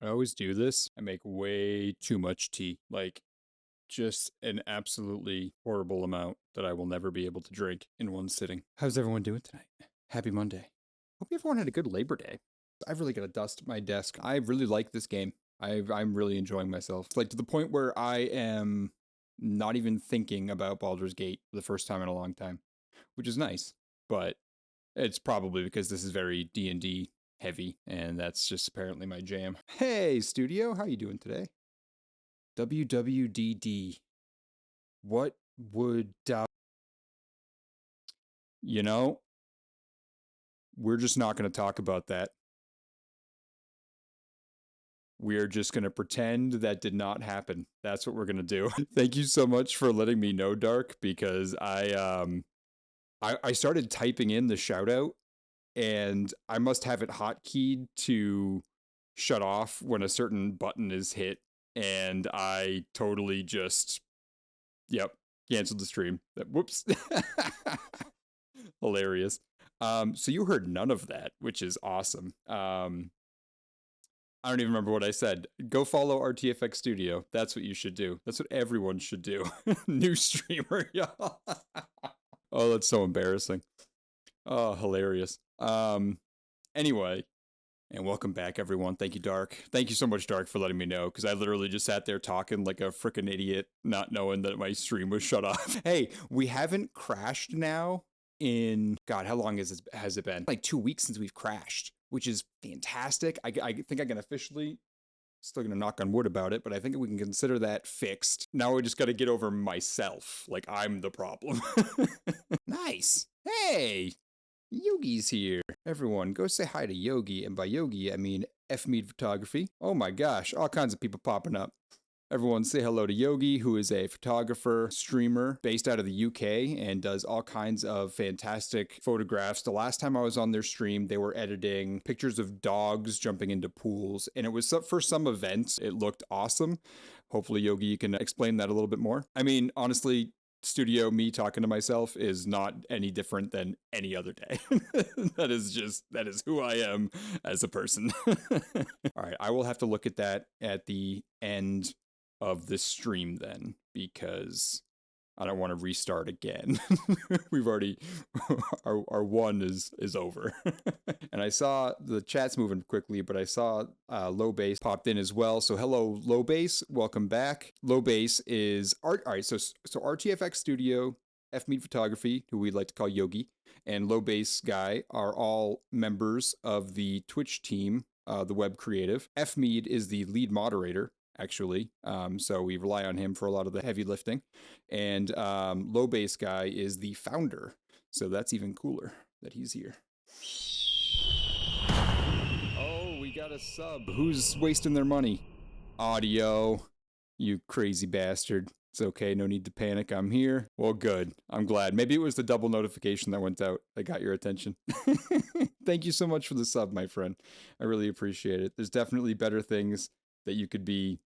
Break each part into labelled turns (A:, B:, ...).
A: I always do this. I make way too much tea. Like, just an absolutely horrible amount that I will never be able to drink in one sitting. How's everyone doing tonight? Happy Monday. Hope everyone had a good Labor Day. I've really got to dust my desk. I really like this game. I'm really enjoying myself. Like, to the point where I am not even thinking about Baldur's Gate for the first time in a long time, which is nice. But it's probably because this is very D&D heavy, and that's just apparently my jam. Hey, studio, how you doing today? WWDD. What would you know? We're just not going to talk about that. We're just going to pretend that did not happen. That's what we're going to do. Thank you so much for letting me know, Dark, because I started typing in the shout out, and I must have it hotkeyed to shut off when a certain button is hit, and I totally just, yep, canceled the stream. Whoops. Hilarious. So you heard none of that, which is awesome. I don't even remember what I said. Go follow RTFX Studio. That's what you should do. That's what everyone should do. New streamer, y'all. Oh, that's so embarrassing. Oh, hilarious. Anyway, and welcome back, everyone. Thank you, Dark. Thank you so much, Dark, for letting me know, because I literally just sat there talking like a freaking idiot, not knowing that my stream was shut off. Hey, we haven't crashed now in, God, how long has it been? Like 2 weeks since we've crashed, which is fantastic. I think I can officially, still gonna knock on wood about it, but I think we can consider that fixed. Now we just gotta get over myself. Like, I'm the problem. Nice. Hey, Yogi's here. Everyone, go say hi to Yogi, and by Yogi, I mean F Mead Photography. Oh my gosh, all kinds of people popping up. Everyone say hello to Yogi, who is a photographer, streamer based out of the UK and does all kinds of fantastic photographs. The last time I was on their stream, they were editing pictures of dogs jumping into pools, and it was for some events. It looked awesome. Hopefully, Yogi, you can explain that a little bit more. I mean, honestly, studio me talking to myself is not any different than any other day. That is who I am as a person. All right, I will have to look at that at the end of this stream then, because I don't want to restart again. We've already our one is over. And I saw the chat's moving quickly, but I saw Low Base popped in as well. So hello, Low Base, welcome back. Low Base is art. All right, so RTFX Studio, F Mead Photography, who we like to call Yogi, and Low Base Guy are all members of the Twitch team, the Web Creative. F Mead is the lead moderator, actually. So we rely on him for a lot of the heavy lifting. And Low Base Guy is the founder. So that's even cooler that he's here. Oh, we got a sub. Who's wasting their money? Audio. You crazy bastard. It's okay, no need to panic. I'm here. Well, good. I'm glad. Maybe it was the double notification that went out that got your attention. Thank you so much for the sub, my friend. I really appreciate it. There's definitely better things that you could be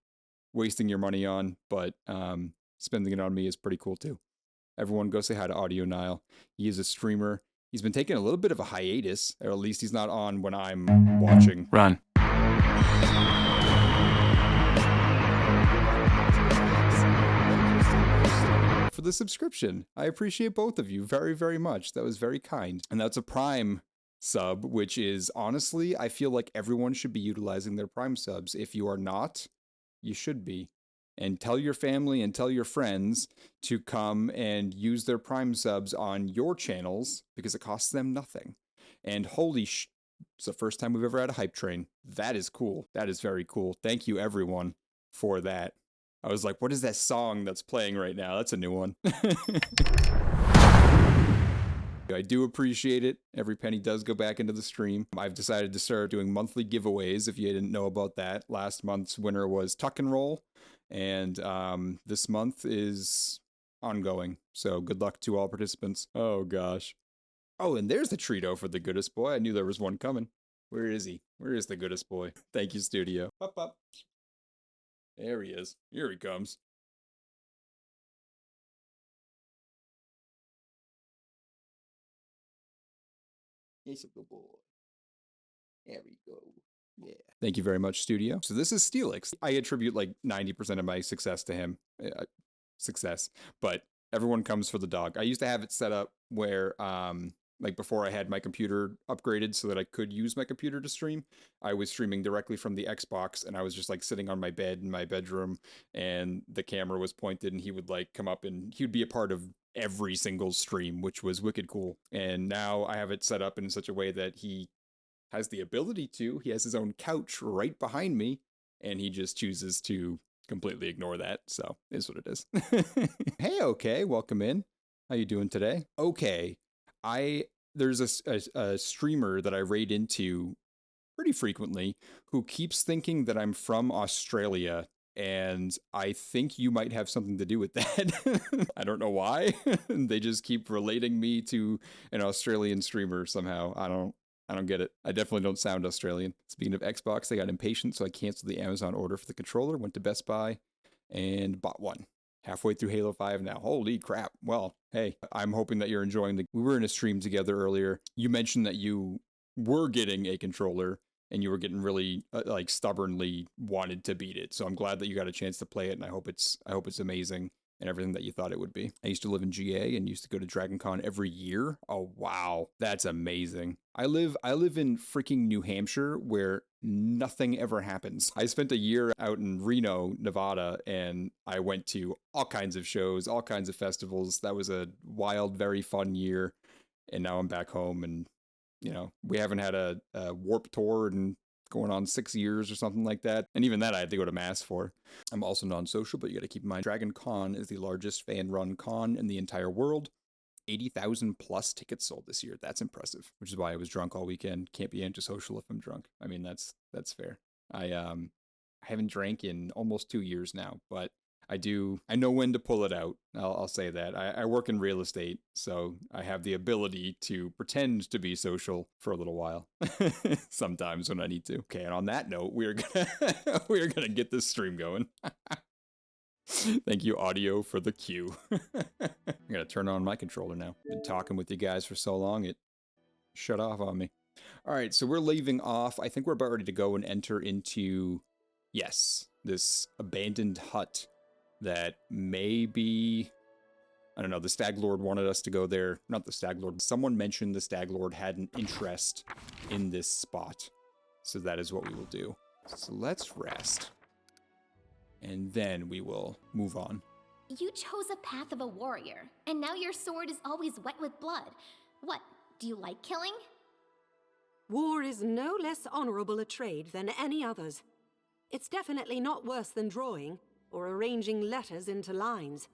A: wasting your money on, but spending it on me is pretty cool too. Everyone go say hi to Audio Nile. He is a streamer. He's been taking a little bit of a hiatus, or at least he's not on when I'm watching.
B: Run.
A: For the subscription. I appreciate both of you very, very much. That was very kind. And that's a Prime sub, which is honestly, I feel like everyone should be utilizing their Prime subs. If you are not, you should be. And tell your family and tell your friends to come and use their Prime subs on your channels because it costs them nothing. And holy it's the first time we've ever had a hype train. That is cool. That is very cool. Thank you, everyone, for that. I was like, what is that song that's playing right now? That's a new one. I do appreciate it. Every penny does go back into the stream. I've decided to start doing monthly giveaways, if you didn't know about that. Last month's winner was Tuknrolle, and this month is ongoing. So good luck to all participants. Oh, gosh. Oh, and there's the Trito for the goodest boy. I knew there was one coming. Where is he? Where is the goodest boy? Thank you, studio. Up, up. There he is. Here he comes. He's a good boy. There we go. Yeah. Thank you very much, studio. So this is Steelyx. I attribute like 90% of my success to him. Success. But everyone comes for the dog. I used to have it set up where, like before I had my computer upgraded so that I could use my computer to stream, I was streaming directly from the Xbox, and I was just like sitting on my bed in my bedroom, and the camera was pointed, and he would like come up and he would be a part of every single stream, which was wicked cool. And now I have it set up in such a way that he has the ability to. He has his own couch right behind me, and he just chooses to completely ignore that. So it is what it is. Hey, okay, welcome in. How you doing today? Okay, there's a streamer that I raid into pretty frequently who keeps thinking that I'm from Australia, and I think you might have something to do with that. I don't know why. They just keep relating me to an Australian streamer somehow. I don't get it. I definitely don't sound Australian. Speaking of Xbox, I got impatient, so I canceled the Amazon order for the controller, went to Best Buy, and bought one. Halfway through Halo 5 now. Holy crap. Well, hey, I'm hoping that you're enjoying we were in a stream together earlier. You mentioned that you were getting a controller, and you were getting really like stubbornly wanted to beat it. So I'm glad that you got a chance to play it, and I hope it's amazing and everything that you thought it would be. I used to live in GA and used to go to Dragon Con every year. Oh wow, that's amazing. I live in freaking New Hampshire where nothing ever happens. I spent a year out in Reno, Nevada, and I went to all kinds of shows, all kinds of festivals. That was a wild, very fun year. And now I'm back home, and you know, we haven't had a Warp Tour in going on 6 years or something like that. And even that I had to go to mass for. I'm also non-social, but you got to keep in mind, Dragon Con is the largest fan-run con in the entire world. 80,000 plus tickets sold this year. That's impressive, which is why I was drunk all weekend. Can't be antisocial if I'm drunk. I mean, that's fair. I haven't drank in almost 2 years now, but I know when to pull it out. I'll say that. I work in real estate, so I have the ability to pretend to be social for a little while. Sometimes when I need to. Okay, and on that note, we're gonna get this stream going. Thank you, audio, for the cue. I'm gonna turn on my controller now. Been talking with you guys for so long, it shut off on me. Alright, so we're leaving off. I think we're about ready to go and enter into, yes, this abandoned hut that maybe, I don't know, the Stag Lord wanted us to go there. Not the Stag Lord. Someone mentioned the Stag Lord had an interest in this spot. So that is what we will do. So let's rest. And then we will move on.
B: You chose a path of a warrior, and now your sword is always wet with blood. What, do you like killing?
C: War is no less honorable a trade than any others. It's definitely not worse than drawing, or arranging letters into lines.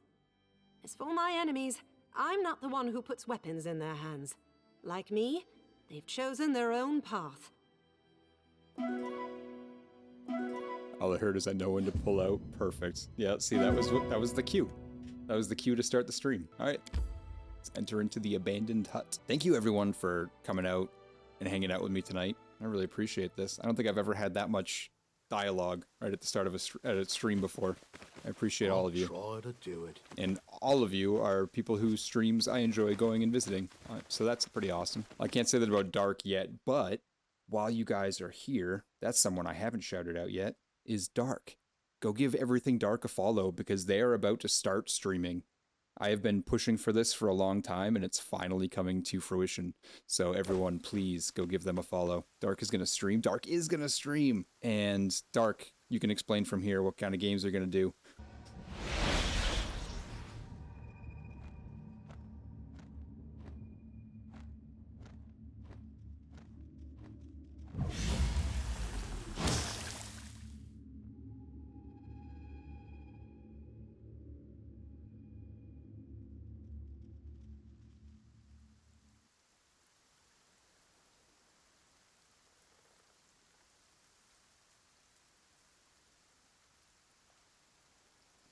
C: As for my enemies, I'm not the one who puts weapons in their hands. Like me, they've chosen their own path.
A: All I heard is I know when to pull out. Perfect. Yeah, see, that was the cue. That was the cue to start the stream. All right, let's enter into the abandoned hut. Thank you, everyone, for coming out and hanging out with me tonight. I really appreciate this. I don't think I've ever had that much dialogue right at the start of a stream before. I appreciate all of you.
D: Try to do it.
A: And all of you are people whose streams I enjoy going and visiting. So that's pretty awesome. I can't say that about Dark yet, but while you guys are here, that's someone I haven't shouted out yet, is Dark. Go give Everything Dark a follow because they are about to start streaming. I have been pushing for this for a long time, and it's finally coming to fruition. So everyone, please go give them a follow. Dark is going to stream. Dark is going to stream. And Dark, you can explain from here what kind of games they're going to do.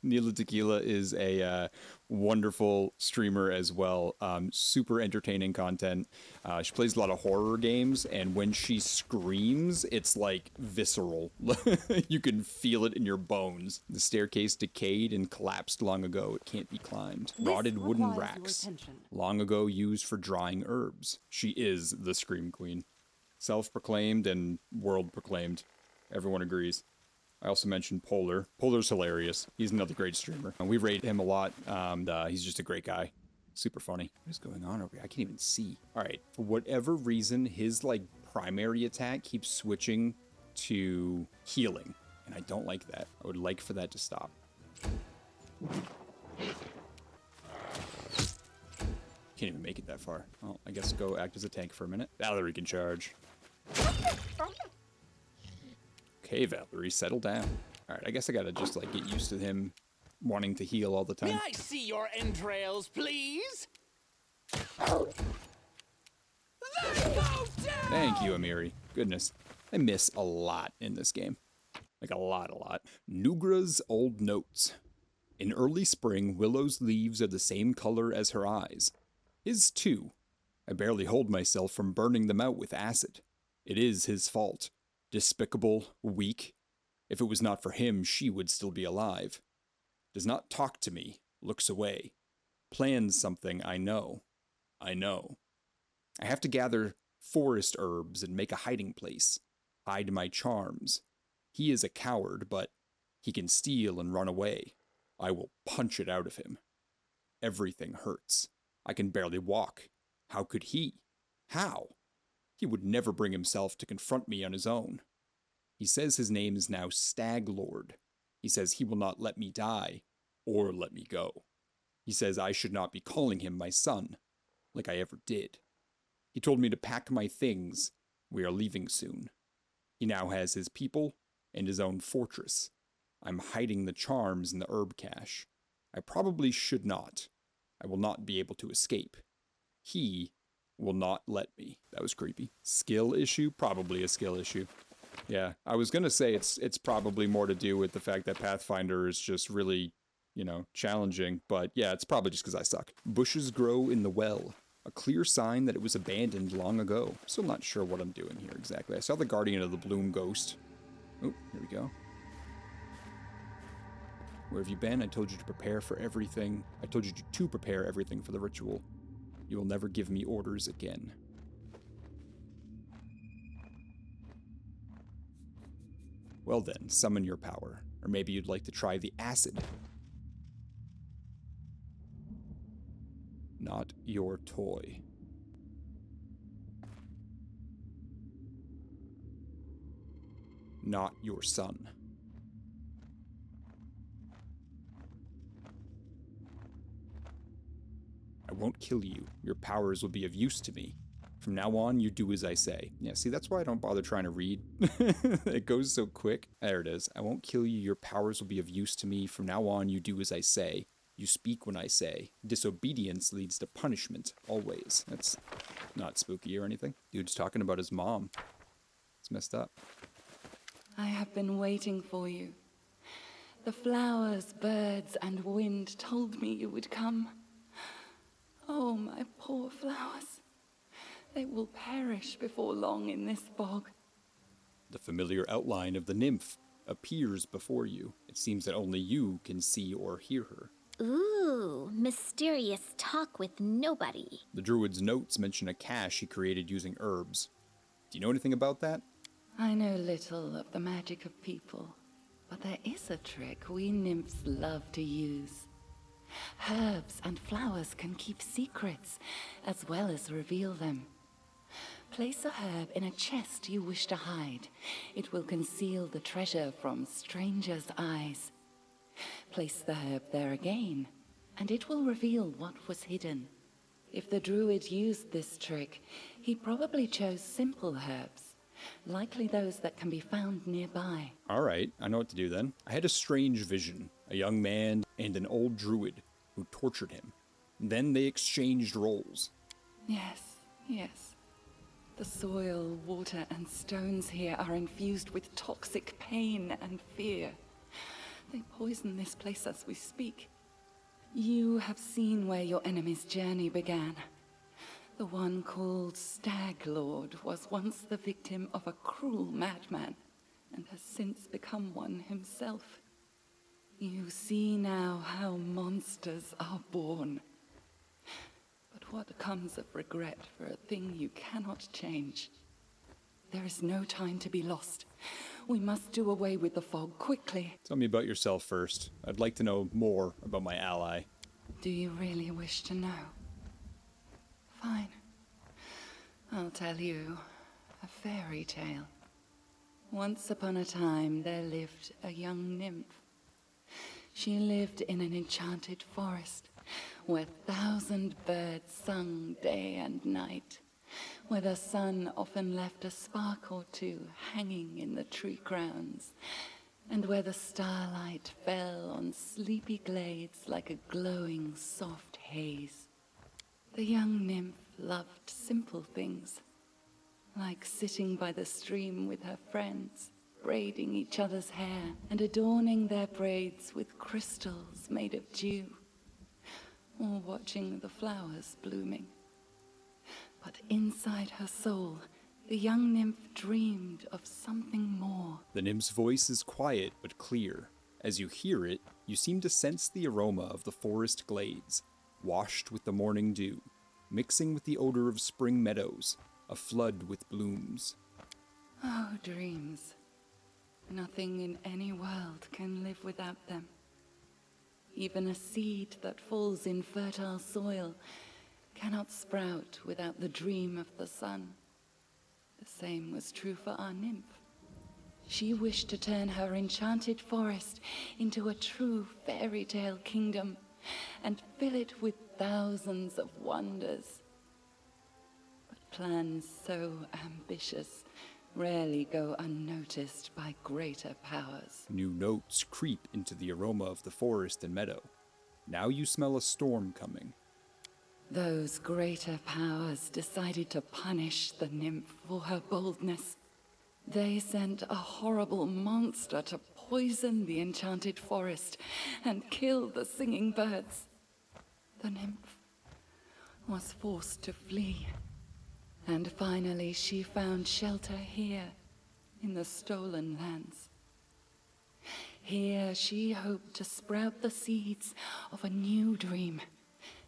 A: Neela Tequila is a wonderful streamer as well. Super entertaining content. She plays a lot of horror games, and when she screams, it's like visceral. You can feel it in your bones. The staircase decayed and collapsed long ago. It can't be climbed. Rotted wooden racks, long ago used for drying herbs. She is the Scream Queen. Self-proclaimed and world-proclaimed. Everyone agrees. I also mentioned Polar. Polar's hilarious. He's another great streamer. And we rate him a lot. He's just a great guy. Super funny. What is going on over here? I can't even see. All right. For whatever reason, his, like, primary attack keeps switching to healing. And I don't like that. I would like for that to stop. Can't even make it that far. Well, I guess go act as a tank for a minute. Valerie can charge. Okay, Valerie, settle down. Alright, I guess I gotta just, like, get used to him wanting to heal all the time.
D: May I see your entrails, please?
A: Thank you, Amiri. Goodness. I miss a lot in this game. Like, a lot. Nugra's Old Notes. In early spring, Willow's leaves are the same color as her eyes. His, too. I barely hold myself from burning them out with acid. It is his fault. Despicable, weak. If it was not for him, she would still be alive. Does not talk to me, looks away. Plans something I know. I have to gather forest herbs and make a hiding place. Hide my charms. He is a coward, but he can steal and run away. I will punch it out of him. Everything hurts. I can barely walk. How could he? How? He would never bring himself to confront me on his own. He says his name is now Stag Lord. He says he will not let me die, or let me go. He says I should not be calling him my son, like I ever did. He told me to pack my things. We are leaving soon. He now has his people and his own fortress. I'm hiding the charms in the herb cache. I probably should not. I will not be able to escape. He will not let me. That was creepy. Skill issue? Probably a skill issue. Yeah, I was gonna say it's probably more to do with the fact that Pathfinder is just really, you know, challenging, but yeah, it's probably just because I suck. Bushes grow in the well. A clear sign that it was abandoned long ago. Still not sure what I'm doing here exactly. I saw the Guardian of the Bloom ghost. Oh, here we go. Where have you been? I told you to prepare for everything. I told you to prepare everything for the ritual. You will never give me orders again. Well then, summon your power. Or maybe you'd like to try the acid. Not your toy. Not your son. I won't kill you. Your powers will be of use to me. From now on, you do as I say. Yeah, see, that's why I don't bother trying to read. It goes so quick. There it is. I won't kill you. Your powers will be of use to me. From now on, you do as I say. You speak when I say. Disobedience leads to punishment, always. That's not spooky or anything. Dude's talking about his mom. It's messed up.
E: I have been waiting for you. The flowers, birds, and wind told me you would come. Oh, my poor flowers. They will perish before long in this bog.
A: The familiar outline of the nymph appears before you. It seems that only you can see or hear her.
B: Ooh, mysterious talk with nobody.
A: The druid's notes mention a cache he created using herbs. Do you know anything about that?
E: I know little of the magic of people, but there is a trick we nymphs love to use. Herbs and flowers can keep secrets, as well as reveal them. Place a herb in a chest you wish to hide. It will conceal the treasure from strangers' eyes. Place the herb there again, and it will reveal what was hidden. If the druid used this trick, he probably chose simple herbs, likely those that can be found nearby.
A: All right, I know what to do then. I had a strange vision, a young man and an old druid who tortured him. Then they exchanged roles.
E: Yes. The soil, water, and stones here are infused with toxic pain and fear. They poison this place as we speak. You have seen where your enemy's journey began. The one called Stag Lord was once the victim of a cruel madman, and has since become one himself. You see now how monsters are born. But what comes of regret for a thing you cannot change? There is no time to be lost. We must do away with the fog quickly.
A: Tell me about yourself first. I'd like to know more about my ally.
E: Do you really wish to know? Fine. I'll tell you a fairy tale. Once upon a time, there lived a young nymph. She lived in an enchanted forest, where 1,000 birds sung day and night, where the sun often left a spark or two hanging in the tree crowns, and where the starlight fell on sleepy glades like a glowing soft haze. The young nymph loved simple things, like sitting by the stream with her friends, braiding each other's hair and adorning their braids with crystals made of dew, or watching the flowers blooming. But inside her soul, the young nymph dreamed of something more.
A: The nymph's voice is quiet but clear. As you hear it, you seem to sense the aroma of the forest glades, washed with the morning dew, mixing with the odor of spring meadows, aflood with blooms.
E: Oh, dreams. Nothing in any world can live without them. Even a seed that falls in fertile soil cannot sprout without the dream of the sun. The same was true for our nymph. She wished to turn her enchanted forest into a true fairy tale kingdom and fill it with thousands of wonders. But plans so ambitious rarely go unnoticed by greater powers.
A: New notes creep into the aroma of the forest and meadow. Now you smell a storm coming.
E: Those greater powers decided to punish the nymph for her boldness. They sent a horrible monster to poison the enchanted forest and kill the singing birds. The nymph was forced to flee, and finally she found shelter here in the stolen lands. Here she hoped to sprout the seeds of a new dream,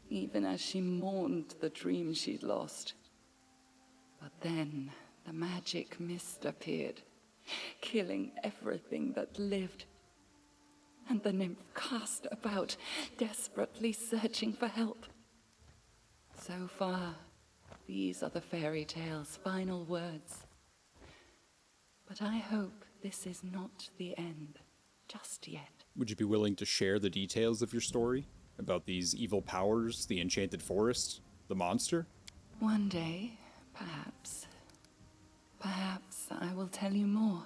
E: even as she mourned the dream she'd lost. But then the magic mist appeared, killing everything that lived. And the nymph cast about, desperately searching for help. So far, these are the fairy tale's final words. But I hope this is not the end just yet.
A: Would you be willing to share the details of your story? About these evil powers, the enchanted forest, the monster?
E: One day, perhaps I will tell you more.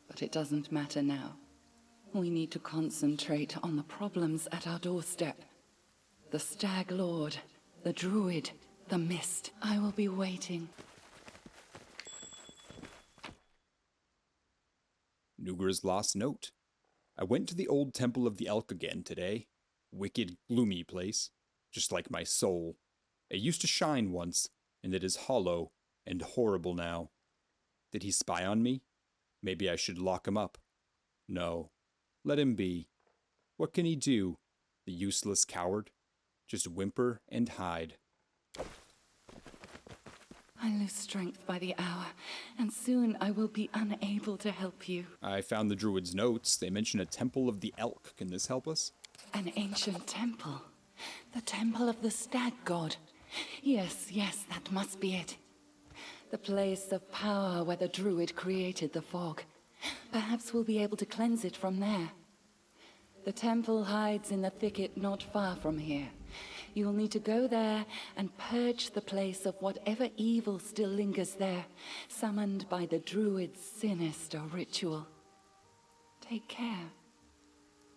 E: But it doesn't matter now. We need to concentrate on the problems at our doorstep. The Stag Lord, the Druid, the Mist. I will be waiting.
A: Nugra's lost note. I went to the old Temple of the Elk again today. Wicked, gloomy place. Just like my soul. It used to shine once, and it is hollow and horrible now. Did he spy on me? Maybe I should lock him up. No. Let him be. What can he do, the useless coward? Just whimper and hide.
E: I lose strength by the hour, and soon I will be unable to help you.
A: I found the Druid's notes. They mention a Temple of the Elk. Can this help us?
E: An ancient temple. The temple of the stag god. Yes, that must be it. The place of power where the Druid created the fog. Perhaps we'll be able to cleanse it from there. The temple hides in the thicket not far from here. You'll need to go there and purge the place of whatever evil still lingers there, summoned by the Druid's sinister ritual. Take care.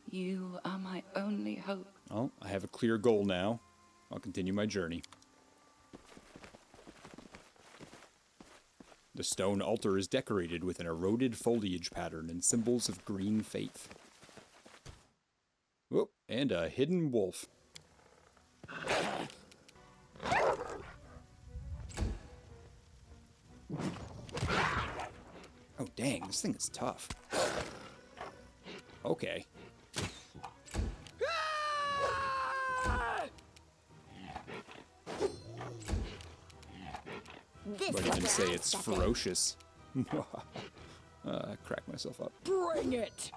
E: You are my only hope.
A: Oh, I have a clear goal now. I'll continue my journey. The stone altar is decorated with an eroded foliage pattern and symbols of green faith. Oh, and a hidden wolf. Oh, dang, this thing is tough. Okay.
B: this
A: Might even say
B: last
A: it's
B: second.
A: ferocious. Crack myself up.
D: Bring it!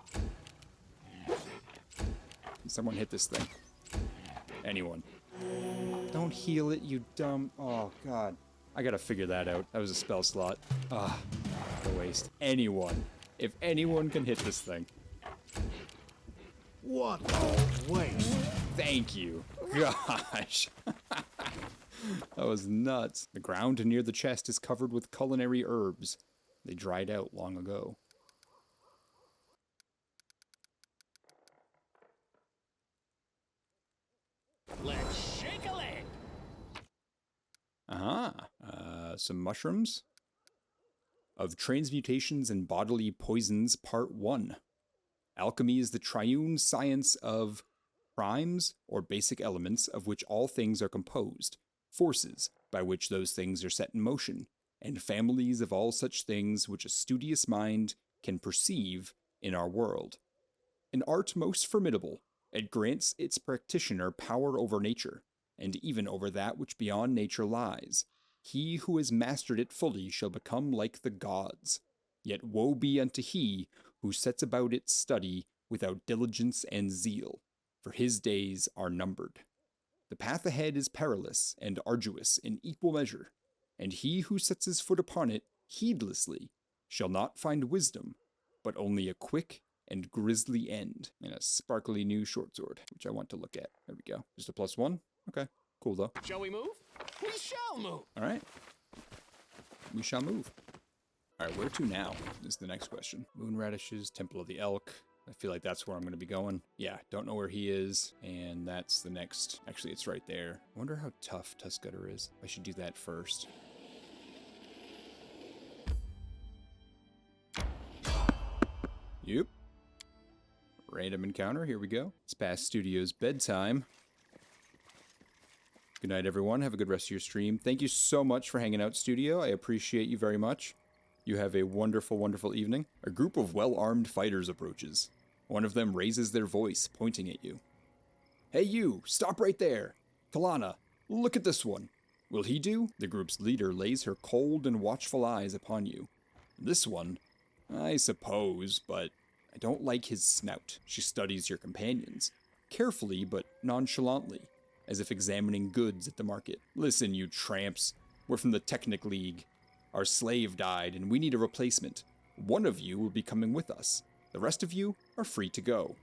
A: Someone hit this thing. Anyone. Don't heal it, you dumb... Oh, God. I gotta figure that out. That was a spell slot. Ah, what a waste. Anyone. If anyone can hit this thing.
D: What a waste!
A: Thank you. Gosh. That was nuts. The ground near the chest is covered with culinary herbs. They dried out long ago.
D: Let's shake a leg!
A: Some mushrooms. Of transmutations and bodily poisons, part 1. Alchemy is the triune science of primes, or basic elements, of which all things are composed, forces, by which those things are set in motion, and families of all such things which a studious mind can perceive in our world. An art most formidable, it grants its practitioner power over nature, and even over that which beyond nature lies. He who has mastered it fully shall become like the gods. Yet woe be unto he who sets about its study without diligence and zeal, for his days are numbered. The path ahead is perilous and arduous in equal measure, and he who sets his foot upon it heedlessly shall not find wisdom, but only a quick and grisly end, and a sparkly new short sword, which I want to look at. There we go. Just a +1? Okay. Cool, though.
D: Shall we move? We shall move!
A: Alright. We shall move. Alright, where to now is the next question. Moon radishes, Temple of the Elk. I feel like that's where I'm going to be going. Yeah, don't know where he is, and that's the next... Actually, it's right there. I wonder how tough Tuskgutter is. I should do that first. Yep. Random encounter, here we go. It's past studio's bedtime. Good night, everyone. Have a good rest of your stream. Thank you so much for hanging out, studio. I appreciate you very much. You have a wonderful, wonderful evening. A group of well-armed fighters approaches. One of them raises their voice, pointing at you. Hey you, stop right there. Kalana, look at this one. Will he do? The group's leader lays her cold and watchful eyes upon you. This one? I suppose, but I don't like his snout. She studies your companions, carefully but nonchalantly, as if examining goods at the market. Listen, you tramps. We're from the Technic League. Our slave died, and we need a replacement. One of you will be coming with us. The rest of you are free to go.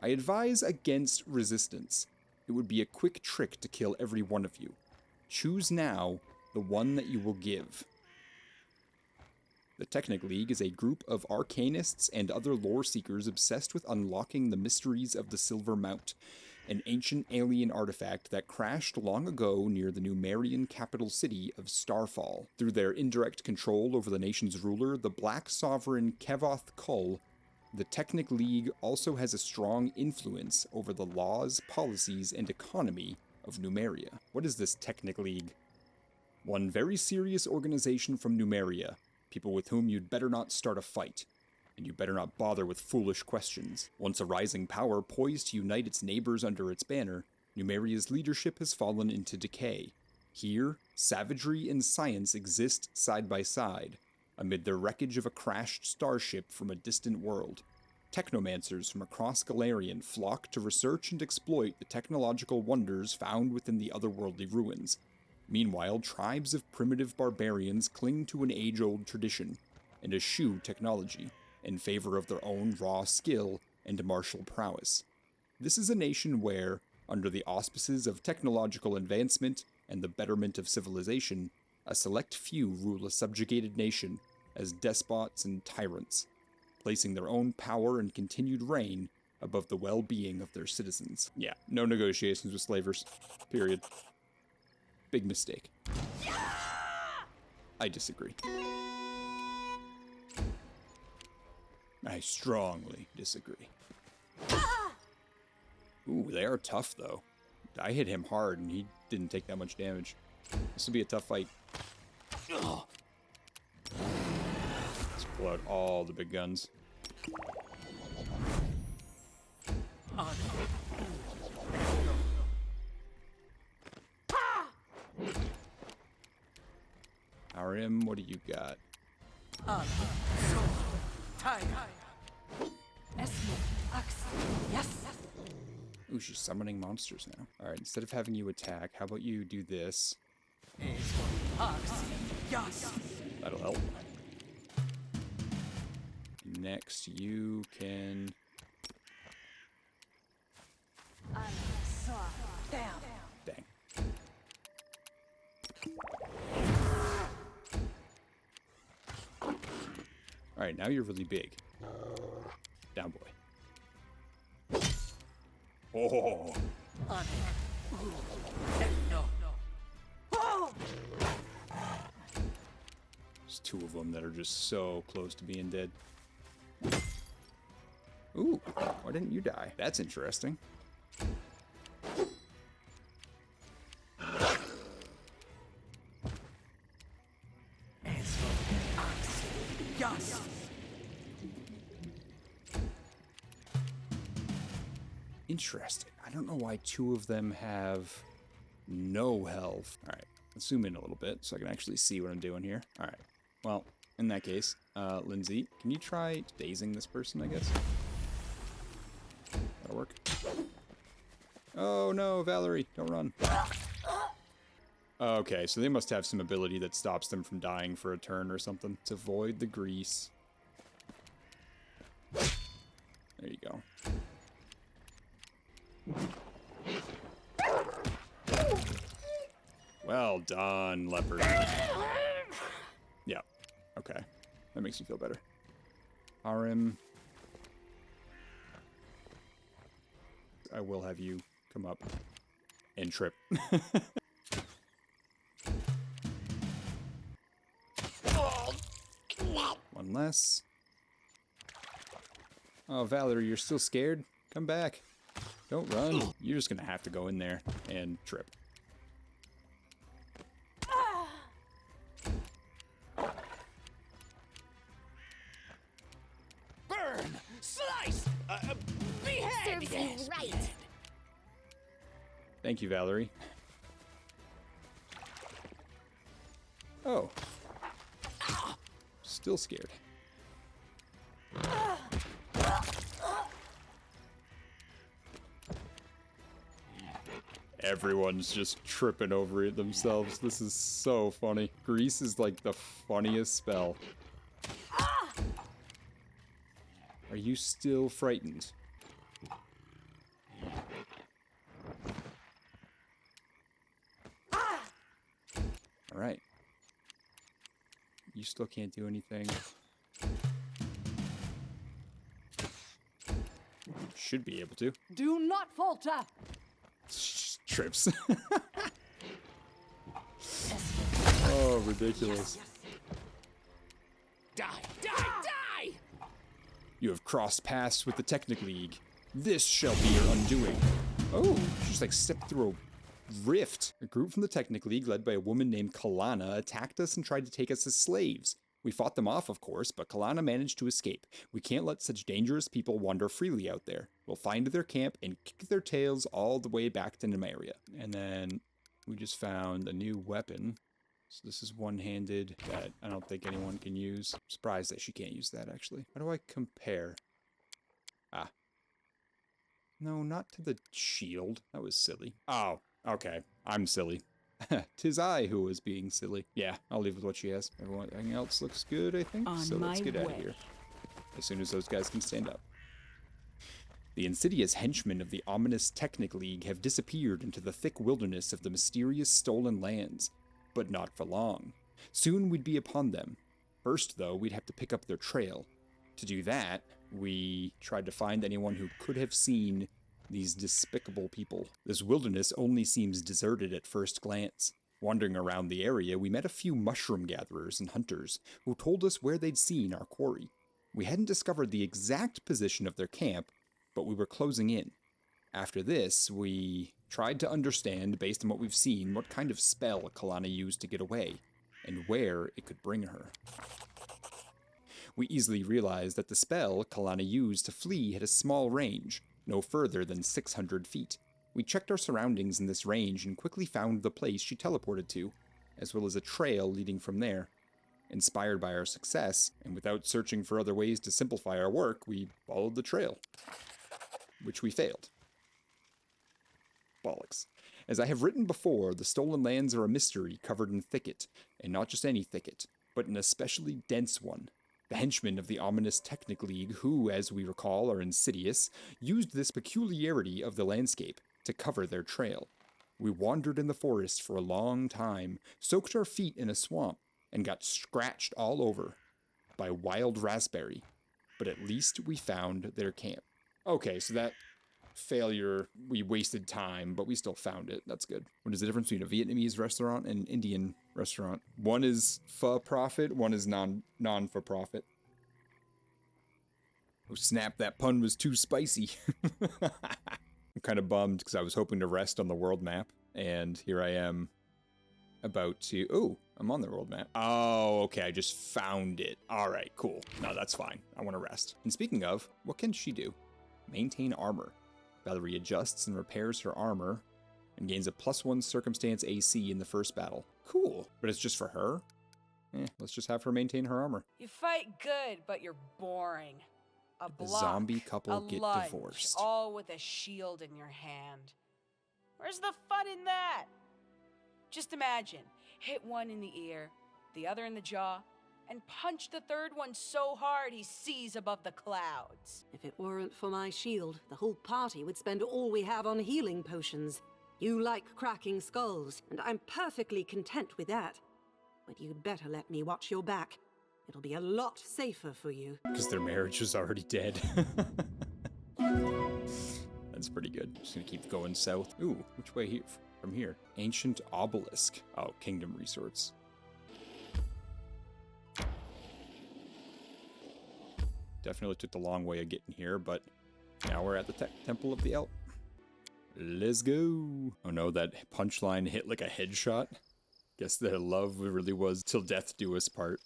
A: I advise against resistance. It would be a quick trick to kill every one of you. Choose now the one that you will give. The Technic League is a group of arcanists and other lore seekers obsessed with unlocking the mysteries of the Silver Mount, an ancient alien artifact that crashed long ago near the Numerian capital city of Starfall. Through their indirect control over the nation's ruler, the Black Sovereign Kevoth Kull, the Technic League also has a strong influence over the laws, policies, and economy of Numeria. What is this Technic League? One very serious organization from Numeria, people with whom you'd better not start a fight. And you better not bother with foolish questions. Once a rising power poised to unite its neighbors under its banner, Numeria's leadership has fallen into decay. Here, savagery and science exist side by side, amid the wreckage of a crashed starship from a distant world. Technomancers from across Galarian flock to research and exploit the technological wonders found within the otherworldly ruins. Meanwhile, tribes of primitive barbarians cling to an age-old tradition and eschew technology in favor of their own raw skill and martial prowess. This is a nation where, under the auspices of technological advancement and the betterment of civilization, a select few rule a subjugated nation as despots and tyrants, placing their own power and continued reign above the well-being of their citizens. Yeah, no negotiations with slavers. Period. Big mistake. I disagree. I strongly disagree. Ooh, they are tough, though. I hit him hard, and he didn't take that much damage. This will be a tough fight. Let's pull out all the big guns. RM, what do you got? Ooh, she's summoning monsters now. Alright, instead of having you attack, how about you do this? That'll help. Next, you can... Dang. Alright, now you're really big. Down, boy. Oh! There's two of them that are just so close to being dead. Ooh, why didn't you die? That's interesting. Interesting. I don't know why two of them have no health. All right, let's zoom in a little bit so I can actually see what I'm doing here. All right. Well, in that case, Lindsay, can you try dazing this person, I guess? That'll work. Oh no, Valerie, don't run. Okay, so they must have some ability that stops them from dying for a turn or something. To avoid the grease. There you go. Well done, leopard. Yeah, okay. That makes me feel better. RM. I will have you come up and trip. One less. Oh, Valerie, you're still scared? Come back. Don't run. You're just gonna have to go in there and trip.
D: Burn! Slice! Behead!
B: Serves you right.
A: Thank you, Valerie. Oh. Still scared. Everyone's just tripping over it themselves. This is so funny. Grease is like the funniest spell. Are you still frightened? Alright. You still can't do anything. Should be able to.
C: Do not falter!
A: Trips. Oh, ridiculous.
D: Die! Die! Die!
A: You have crossed paths with the Technic League. This shall be your undoing. Oh, she just like stepped through a rift. A group from the Technic League led by a woman named Kalana attacked us and tried to take us as slaves. We fought them off, of course, but Kalana managed to escape. We can't let such dangerous people wander freely out there. We'll find their camp and kick their tails all the way back to Nymeria. And then we just found a new weapon. So this is one-handed that I don't think anyone can use. I'm surprised that she can't use that, actually. How do I compare? Ah. No, not to the shield. That was silly. Oh, okay. I'm silly. 'Tis I who was being silly. Yeah, I'll leave with what she has. Everything else looks good, I think. So let's get out of here. As soon as those guys can stand up. The insidious henchmen of the ominous Technic League have disappeared into the thick wilderness of the mysterious stolen lands. But not for long. Soon we'd be upon them. First, though, we'd have to pick up their trail. To do that, we tried to find anyone who could have seen these despicable people. This wilderness only seems deserted at first glance. Wandering around the area, we met a few mushroom gatherers and hunters who told us where they'd seen our quarry. We hadn't discovered the exact position of their camp, but we were closing in. After this, we tried to understand, based on what we've seen, what kind of spell Kalana used to get away, and where it could bring her. We easily realized that the spell Kalana used to flee had a small range, no further than 600 feet. We checked our surroundings in this range and quickly found the place she teleported to. as well as a trail leading from there. Inspired by our success, and without searching for other ways to simplify our work, we followed the trail, which we failed. Bollocks. As I have written before, the stolen lands are a mystery covered in thicket, and not just any thicket, but an especially dense one. The henchmen of the ominous Technic League, who, as we recall, are insidious, used this peculiarity of the landscape to cover their trail. We wandered in the forest for a long time, soaked our feet in a swamp, and got scratched all over by wild raspberry, but at least we found their camp. Okay, so that failure, we wasted time, but we still found it. That's good. What is the difference between a Vietnamese restaurant and an Indian restaurant? One is for-profit, one is non-for-profit. Oh snap, that pun was too spicy. I'm kind of bummed because I was hoping to rest on the world map, and here I am about to... Oh, I'm on the world map. Oh, okay, I just found it. All right, cool. No, that's fine. I want to rest. And speaking of, what can she do? Maintain armor. Valerie adjusts and repairs her armor and gains a +1 circumstance AC in the first battle. Cool, but it's just for her? Let's just have her maintain her armor.
F: You fight good, but you're boring. A
A: The
F: block,
A: zombie couple
F: a
A: get
F: lunge,
A: divorced.
F: all with a shield in your hand. Where's the fun in that? Just imagine, hit one in the ear, the other in the jaw, and punch the third one so hard he sees above the clouds.
C: If it weren't for my shield, the whole party would spend all we have on healing potions. You like cracking skulls, and I'm perfectly content with that. But you'd better let me watch your back. It'll be a lot safer for you.
A: Because their marriage was already dead. That's pretty good. Just gonna keep going south. Ooh, which way here? From here. Ancient obelisk. Oh, kingdom resorts. Definitely took the long way of getting here, but now we're at the Temple of the Elk. Let's go. Oh no, that punchline hit like a headshot. Guess their love really was till death do us part.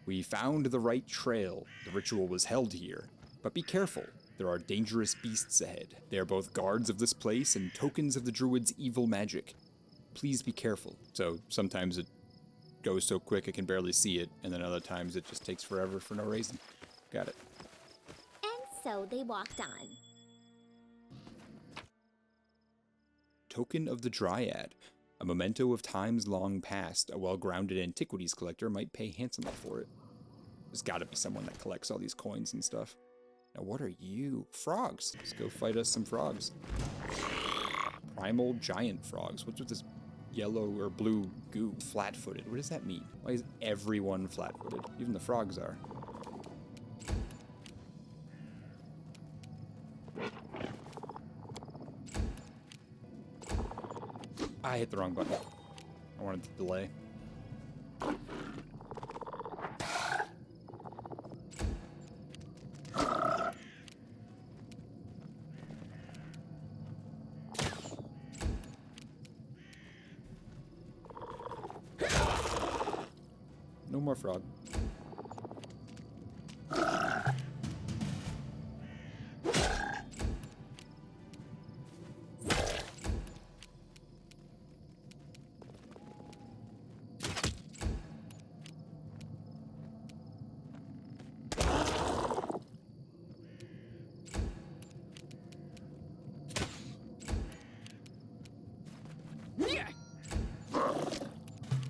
A: We found the right trail. The ritual was held here. But be careful. There are dangerous beasts ahead. They are both guards of this place and tokens of the druid's evil magic. Please be careful. So sometimes it goes so quick I can barely see it, and then other times it just takes forever for no reason. Got it.
B: And so they walked on.
A: Token of the Dryad. A memento of times long past. A well-grounded antiquities collector might pay handsomely for it. There's gotta be someone that collects all these coins and stuff. Now what are you? Frogs. Let's go fight us some frogs. Primal giant frogs. What's with this yellow or blue goo? Flat-footed. What does that mean? Why is everyone flat-footed? Even the frogs are. I hit the wrong button. I wanted to delay. No more frog.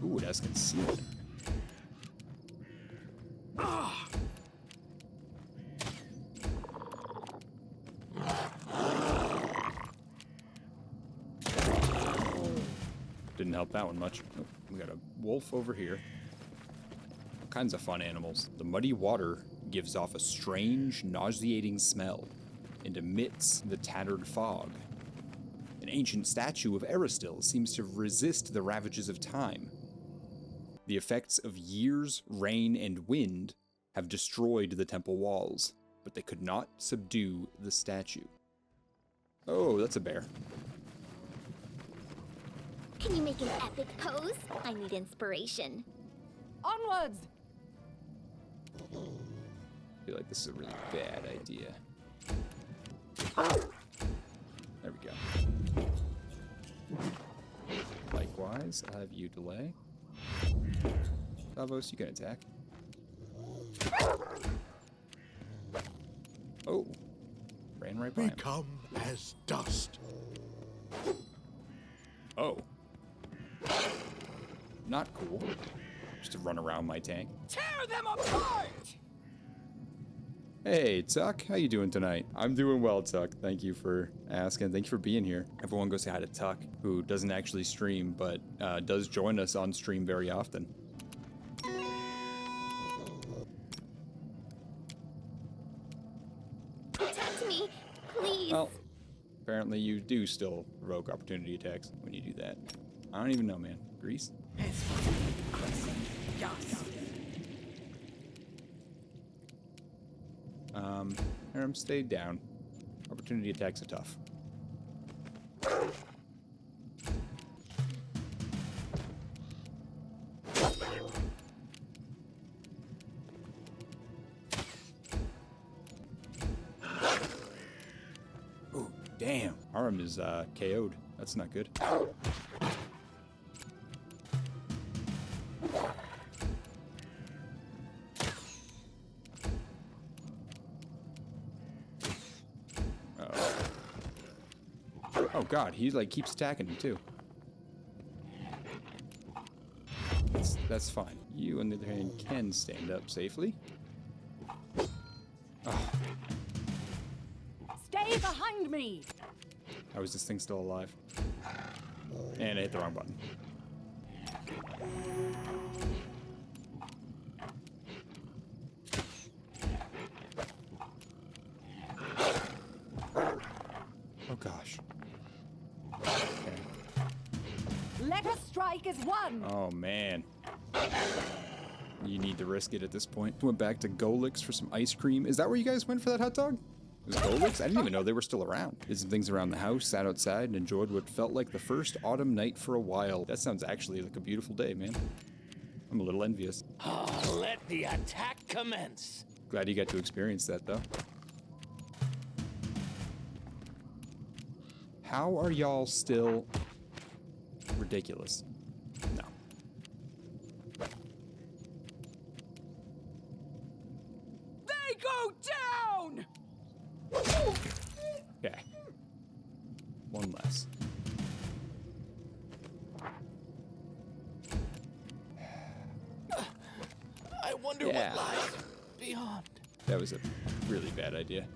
A: Ooh, it has concealment. Didn't help that one much. Oh, we got a wolf over here. All kinds of fun animals. The muddy water gives off a strange, nauseating smell and emits the tattered fog. An ancient statue of Aristil seems to resist the ravages of time. The effects of years, rain, and wind have destroyed the temple walls, but they could not subdue the statue. Oh, that's a bear.
B: Can you make an epic pose? I need inspiration.
F: Onwards!
A: I feel like this is a really bad idea. There we go. Surprise. I'll have you delay. Davos, you can attack. Oh. Ran right by him.
G: Become as dust.
A: Oh. Not cool. Just to run around my tank.
D: Tear them apart!
A: Hey, Tuck. How you doing tonight? I'm doing well, Tuck. Thank you for asking. Thank you for being here. Everyone go say hi to Tuck, who doesn't actually stream, but does join us on stream very often.
B: Protect me, please.
A: Well, apparently you do still provoke opportunity attacks when you do that. I don't even know, man. Grease? Aram, stay down. Opportunity attacks are tough. Ooh, damn. Aram is KO'd. That's not good. Oh god, he like keeps attacking me too. That's fine. You, on the other hand, can stand up safely. Oh,
C: Stay behind me!
A: how is this thing still alive? And I hit the wrong button. Oh gosh. Okay.
C: Let us strike as one!
A: Oh man. You need to risk it at this point. Went back to Steelyx for some ice cream. Is that where you guys went for that hot dog? It was Steelyx? I didn't even know they were still around. Did some things around the house, sat outside, and enjoyed what felt like the first autumn night for a while. That sounds actually like a beautiful day, man. I'm a little envious.
D: Let the attack commence.
A: Glad you got to experience that, though. How are y'all still ridiculous? No.
F: They go down!
A: Okay. One less.
D: I wonder
A: Yeah.
D: what lies beyond.
A: That was a really bad idea.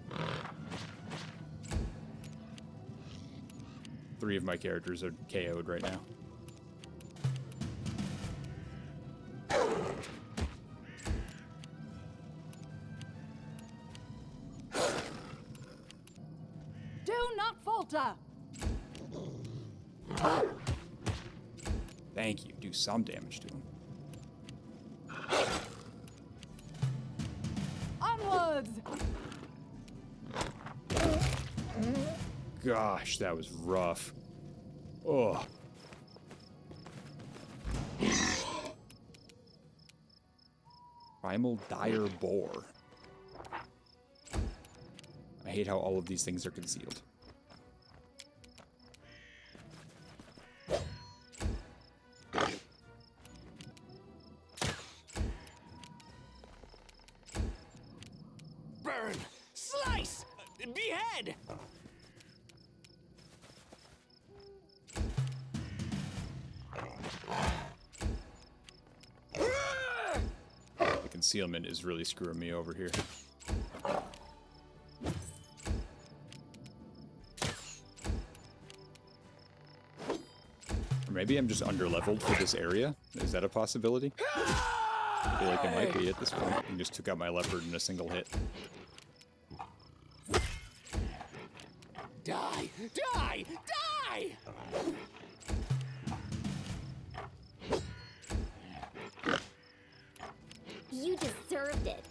A: 3 of my characters are KO'd right now.
C: Do not falter!
A: Thank you. Do some damage to him.
C: Onwards!
A: Gosh, that was rough. Oh. Primal Dire Boar. I hate how all of these things are concealed.
D: Burn! Slice! Behead!
A: The concealment is really screwing me over here. Or maybe I'm just underleveled for this area. Is that a possibility? I feel like it might be at this point. I just took out my leopard in a single hit.
D: Die! Die! Die!
B: You deserved it.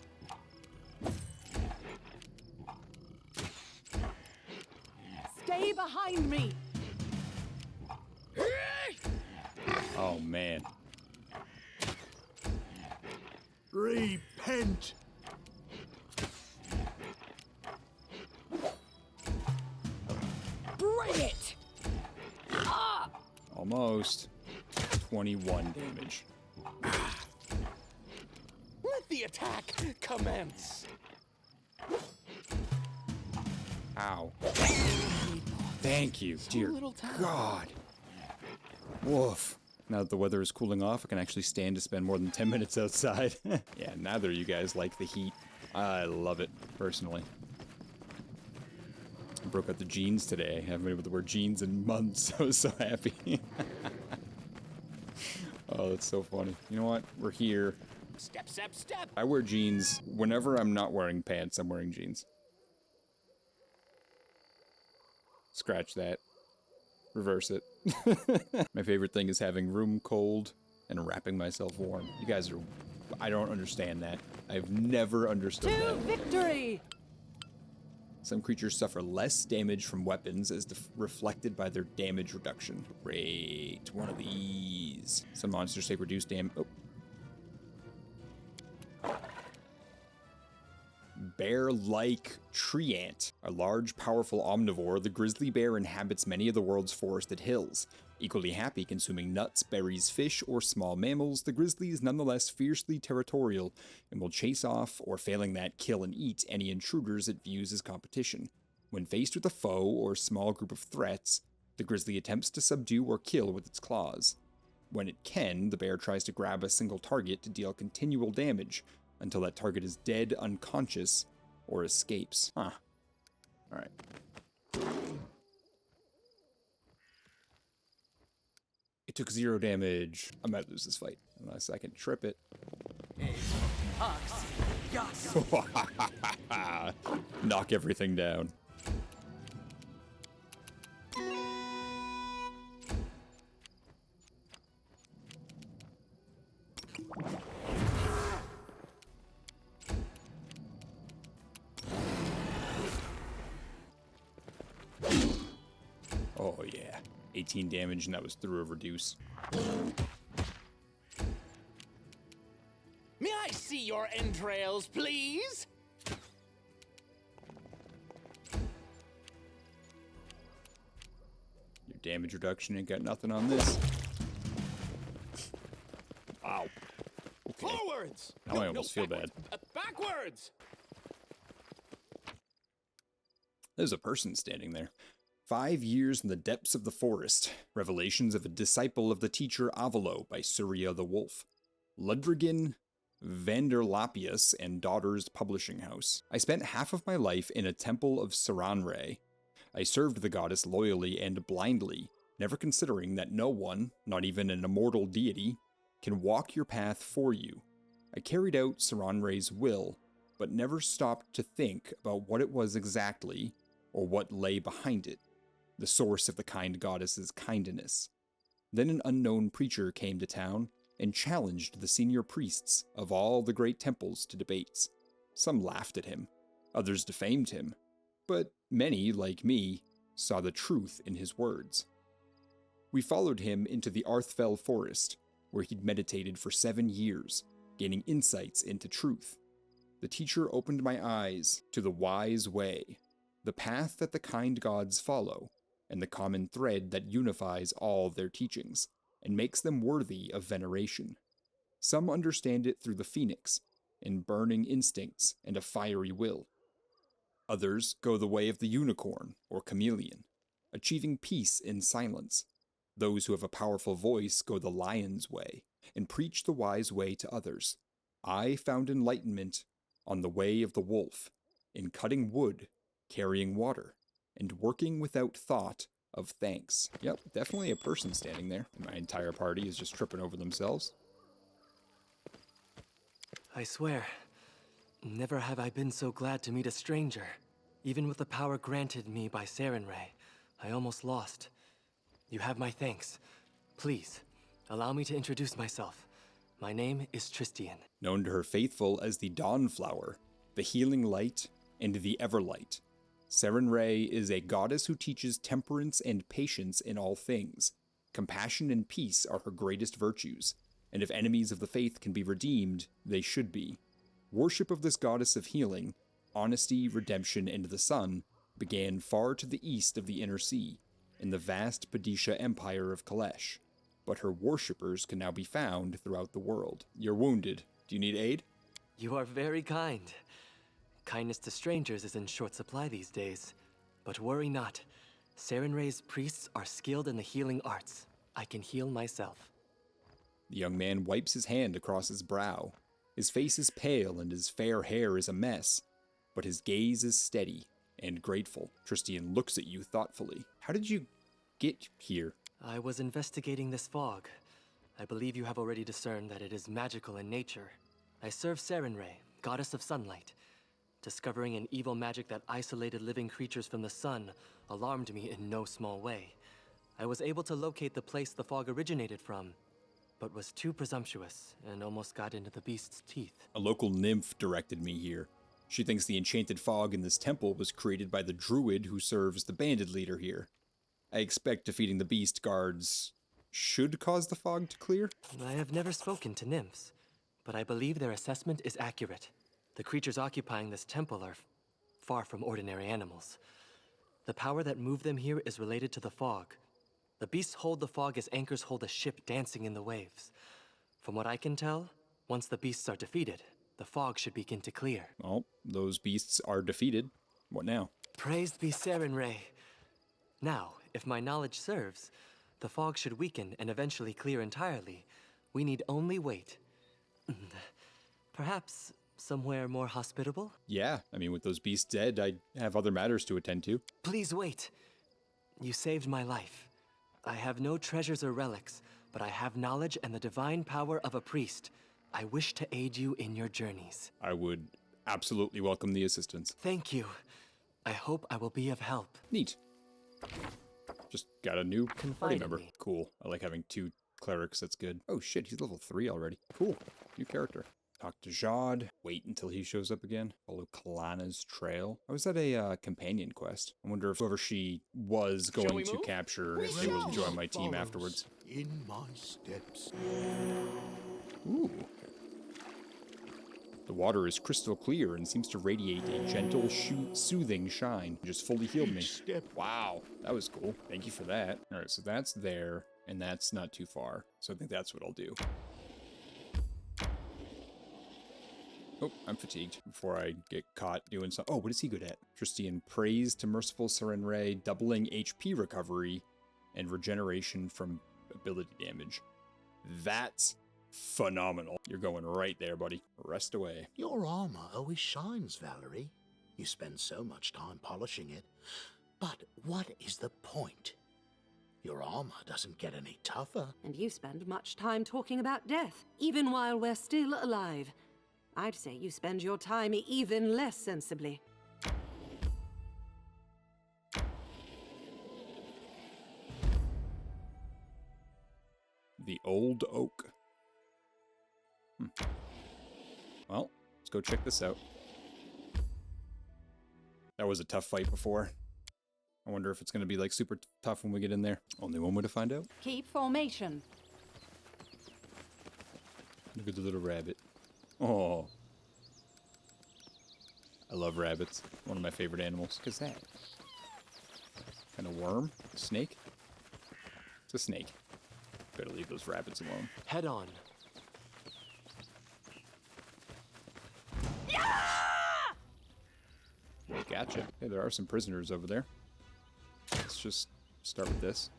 C: Stay behind me!
A: Oh man.
G: Repent.
F: Bring it!
A: Almost. 21 damage.
D: Let the attack commence.
A: Ow. Thank you, dear
D: little time.
A: God. Woof. Now that the weather is cooling off, I can actually stand to spend more than 10 minutes outside. Yeah, neither of you guys like the heat. I love it, personally. I broke out the jeans today. I haven't been able to wear jeans in months. I was so happy. Oh, that's so funny. You know what? We're here.
D: Step, step, step.
A: I wear jeans. Whenever I'm not wearing pants, I'm wearing jeans. Scratch that. Reverse it. My favorite thing is having room cold and wrapping myself warm. You guys are... I don't understand that. I've never understood
C: To
A: that.
C: victory!
A: Some creatures suffer less damage from weapons as reflected by their damage reduction. Great. One of these. Some monsters take reduced damage. Oh. Bear-like tree ant. A large, powerful omnivore, the grizzly bear inhabits many of the world's forested hills. Equally happy consuming nuts, berries, fish, or small mammals, the grizzly is nonetheless fiercely territorial and will chase off, or failing that, kill and eat any intruders it views as competition. When faced with a foe or small group of threats, the grizzly attempts to subdue or kill with its claws. When it can, the bear tries to grab a single target to deal continual damage, until that target is dead, unconscious, or escapes. Huh. Alright. It took 0 damage. I might lose this fight, unless I can trip it. Knock everything down. Oh yeah, 18 damage, and that was through a reduce.
D: May I see your entrails, please?
A: Your damage reduction ain't got nothing on this. Ow. Okay.
D: Forwards!
A: Now I almost feel bad.
D: Backwards!
A: There's a person standing there. 5 years in the depths of the forest. Revelations of a disciple of the teacher Avalo by Surya the Wolf. Ludrigan Vanderlapius and Daughters Publishing House. I spent half of my life in a temple of Saranre. I served the goddess loyally and blindly, never considering that no one, not even an immortal deity, can walk your path for you. I carried out Saranre's will, but never stopped to think about what it was exactly, or what lay behind it, the source of the kind goddess's kindness. Then an unknown preacher came to town and challenged the senior priests of all the great temples to debates. Some laughed at him, others defamed him, but many, like me, saw the truth in his words. We followed him into the Arthfell forest, where he'd meditated for 7 years, gaining insights into truth. The teacher opened my eyes to the wise way, the path that the kind gods follow, and the common thread that unifies all their teachings, and makes them worthy of veneration. Some understand it through the phoenix, in burning instincts and a fiery will. Others go the way of the unicorn or chameleon, achieving peace in silence. Those who have a powerful voice go the lion's way, and preach the wise way to others. I found enlightenment on the way of the wolf, in cutting wood, carrying water, and working without thought of thanks. Yep, definitely a person standing there. My entire party is just tripping over themselves.
H: I swear, never have I been so glad to meet a stranger. Even with the power granted me by Sarenrae, I almost lost. You have my thanks. Please, allow me to introduce myself. My name is Tristian.
A: Known to her faithful as the Dawnflower, the Healing Light, and the Everlight. Sarenrae is a goddess who teaches temperance and patience in all things. Compassion and peace are her greatest virtues, and if enemies of the faith can be redeemed, they should be. Worship of this goddess of healing, honesty, redemption, and the sun began far to the east of the Inner Sea, in the vast Padisha Empire of Kalesh. but her worshippers can now be found throughout the world. You're wounded. Do you need aid?
H: You are very kind. Kindness to strangers is in short supply these days. But worry not. Sarenrae's priests are skilled in the healing arts. I can heal myself.
A: The young man wipes his hand across his brow. His face is pale and his fair hair is a mess, but his gaze is steady and grateful. Tristian looks at you thoughtfully. How did you get here?
H: I was investigating this fog. I believe you have already discerned that it is magical in nature. I serve Sarenrae, goddess of sunlight. Discovering an evil magic that isolated living creatures from the sun alarmed me in no small way. I was able to locate the place the fog originated from, but was too presumptuous and almost got into the beast's teeth.
A: A local nymph directed me here. She thinks the enchanted fog in this temple was created by the druid who serves the bandit leader here. I expect defeating the beast guards should cause the fog to clear?
H: I have never spoken to nymphs, but I believe their assessment is accurate. The creatures occupying this temple are far from ordinary animals. The power that moved them here is related to the fog. The beasts hold the fog as anchors hold a ship dancing in the waves. From what I can tell, once the beasts are defeated, the fog should begin to clear.
A: Well, those beasts are defeated. What now?
H: Praised be Sarenrae. Now, if my knowledge serves, the fog should weaken and eventually clear entirely. We need only wait. Perhaps somewhere more hospitable?
A: Yeah, I mean, with those beasts dead, I have other matters to attend to.
H: Please wait. You saved my life. I have no treasures or relics, but I have knowledge and the divine power of a priest. I wish to aid you in your journeys.
A: I would absolutely welcome the assistance.
H: Thank you. I hope I will be of help.
A: Neat. Just got a new party
H: in
A: member.
H: me.
A: Cool. I like having 2 clerics, that's good. Oh shit, he's level 3 already. Cool. New character. Talk to Jad. Wait until he shows up again. Follow Kalana's trail. I was at a companion quest. I wonder if whoever she was going
D: we
A: to
D: move?
A: capture, if they would join my team afterwards.
G: In my steps.
A: Ooh. The water is crystal clear and seems to radiate a gentle, soothing shine. Just fully healed me.
G: Step.
A: Wow, that was cool. Thank you for that. All right, so that's there, and that's not too far. So I think that's what I'll do. Oh, I'm fatigued before I get caught doing something. Oh, what is he good at? Tristian, praise to merciful Sarenrae, doubling HP recovery and regeneration from ability damage. That's phenomenal. You're going right there, buddy. Rest away.
G: Your armor always shines, Valerie. You spend so much time polishing it. But what is the point? Your armor doesn't get any tougher.
C: And you spend much time talking about death, even while we're still alive. I'd say you spend your time even less sensibly.
A: The old oak. Well, let's go check this out. That was a tough fight before. I wonder if it's going to be like super tough when we get in there. Only one way to find out.
C: Keep formation.
A: Look at the little rabbit. Oh. I love rabbits. One of my favorite animals. What's that? Kind of worm? A snake? It's a snake. Better leave those rabbits alone.
H: Head on.
A: Gotcha. Hey, there are some prisoners over there. Let's just start with this.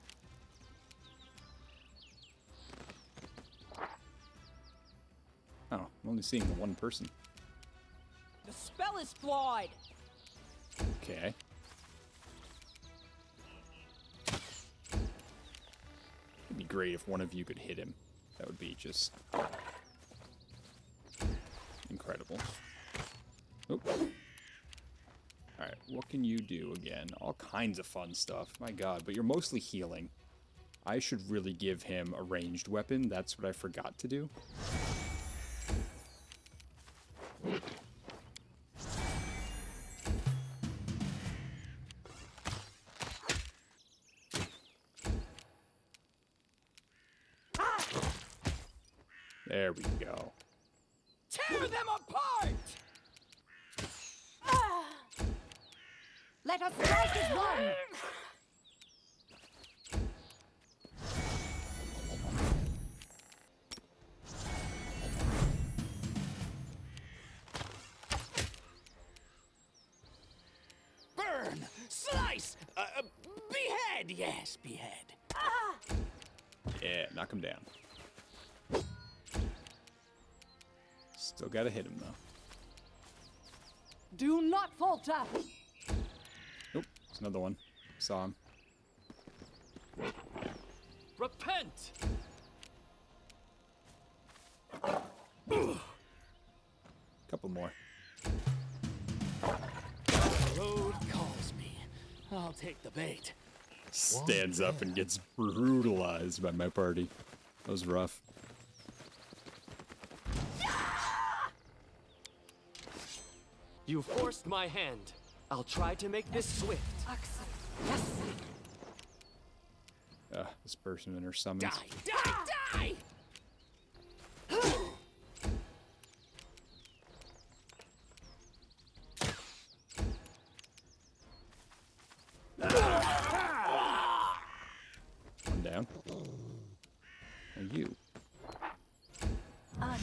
A: Oh, I'm only seeing the one person.
F: The spell is flawed.
A: Okay. It'd be great if one of you could hit him. That would be just incredible. Oop. Alright, what can you do again? All kinds of fun stuff. My god, but you're mostly healing. I should really give him a ranged weapon. That's what I forgot to do. There we go.
F: Tear them apart!
C: Let us strike as one!
D: Slice! Behead! Yes, behead.
A: Yeah, knock him down. Still gotta hit him, though.
C: Do not falter!
A: Nope, there's another one. Saw him.
H: Repent!
A: Couple more.
D: The road calls me. I'll take the bait.
A: Stands up and gets brutalized by my party. That was rough.
H: You forced my hand. I'll try to make this swift.
C: Yes!
A: This person and her summons.
D: Die! Die! Die!
A: One down. And you. I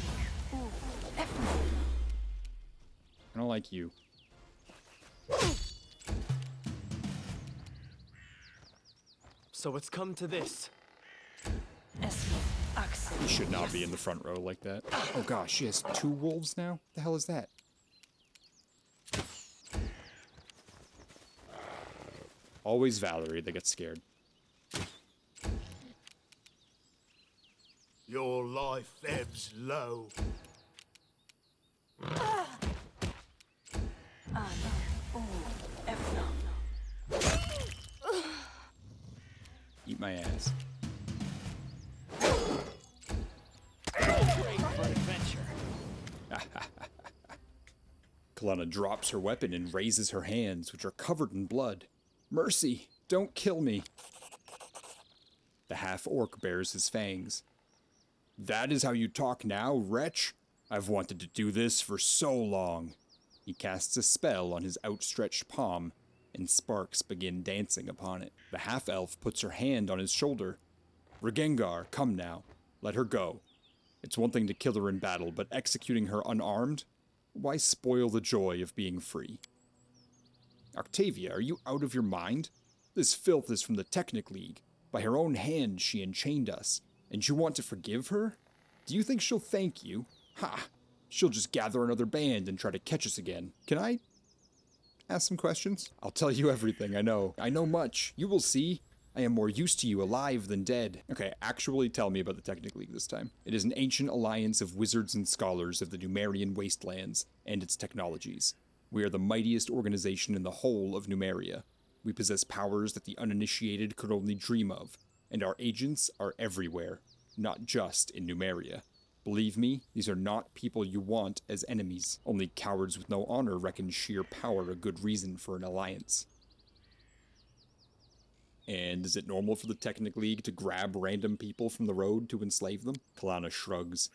A: don't like you.
H: So it's come to this.
A: You should not be in the front row like that. Oh gosh, she has 2 wolves now? What the hell is that? Always Valerie that gets scared.
G: Your life ebbs low.
A: Eat my ass.
D: Great for adventure.
A: Kalana drops her weapon and raises her hands, which are covered in blood. Mercy, don't kill me. The half-orc bares his fangs. That is how you talk now, wretch? I've wanted to do this for so long. He casts a spell on his outstretched palm, and sparks begin dancing upon it. The half-elf puts her hand on his shoulder. Regengar, come now. Let her go. It's one thing to kill her in battle, but executing her unarmed? Why spoil the joy of being free? Octavia, are you out of your mind? This filth is from the Technic League. By her own hand she enchained us, and you want to forgive her? Do you think she'll thank you? Ha! She'll just gather another band and try to catch us again. Can I ask some questions? I'll tell you everything, I know. I know much. You will see. I am more used to you alive than dead. Okay, actually tell me about the Technic League this time. It is an ancient alliance of wizards and scholars of the Numerian wastelands and its technologies. We are the mightiest organization in the whole of Numeria. We possess powers that the uninitiated could only dream of, and our agents are everywhere, not just in Numeria. Believe me, these are not people you want as enemies. Only cowards with no honor reckon sheer power a good reason for an alliance. And is it normal for the Technic League to grab random people from the road to enslave them? Kalana shrugs.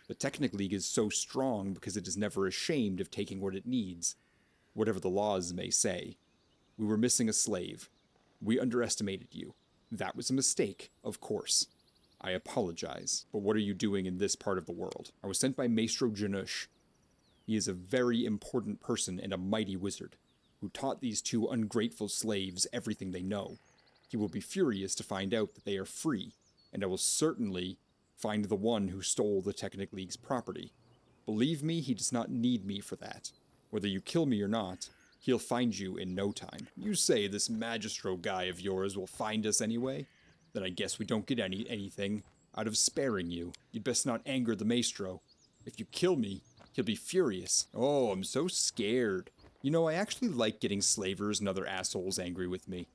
A: The Technic League is so strong because it is never ashamed of taking what it needs, whatever the laws may say. We were missing a slave. We underestimated you. That was a mistake, of course. I apologize, but what are you doing in this part of the world? I was sent by Maestro Janush. He is a very important person and a mighty wizard, who taught these 2 ungrateful slaves everything they know. He will be furious to find out that they are free, and I will certainly find the one who stole the Technic League's property. Believe me, he does not need me for that. Whether you kill me or not, he'll find you in no time. You say this Magistro guy of yours will find us anyway? Then I guess we don't get anything out of sparing you. You'd best not anger the Maestro. If you kill me, he'll be furious. Oh, I'm so scared. You know, I actually like getting slavers and other assholes angry with me.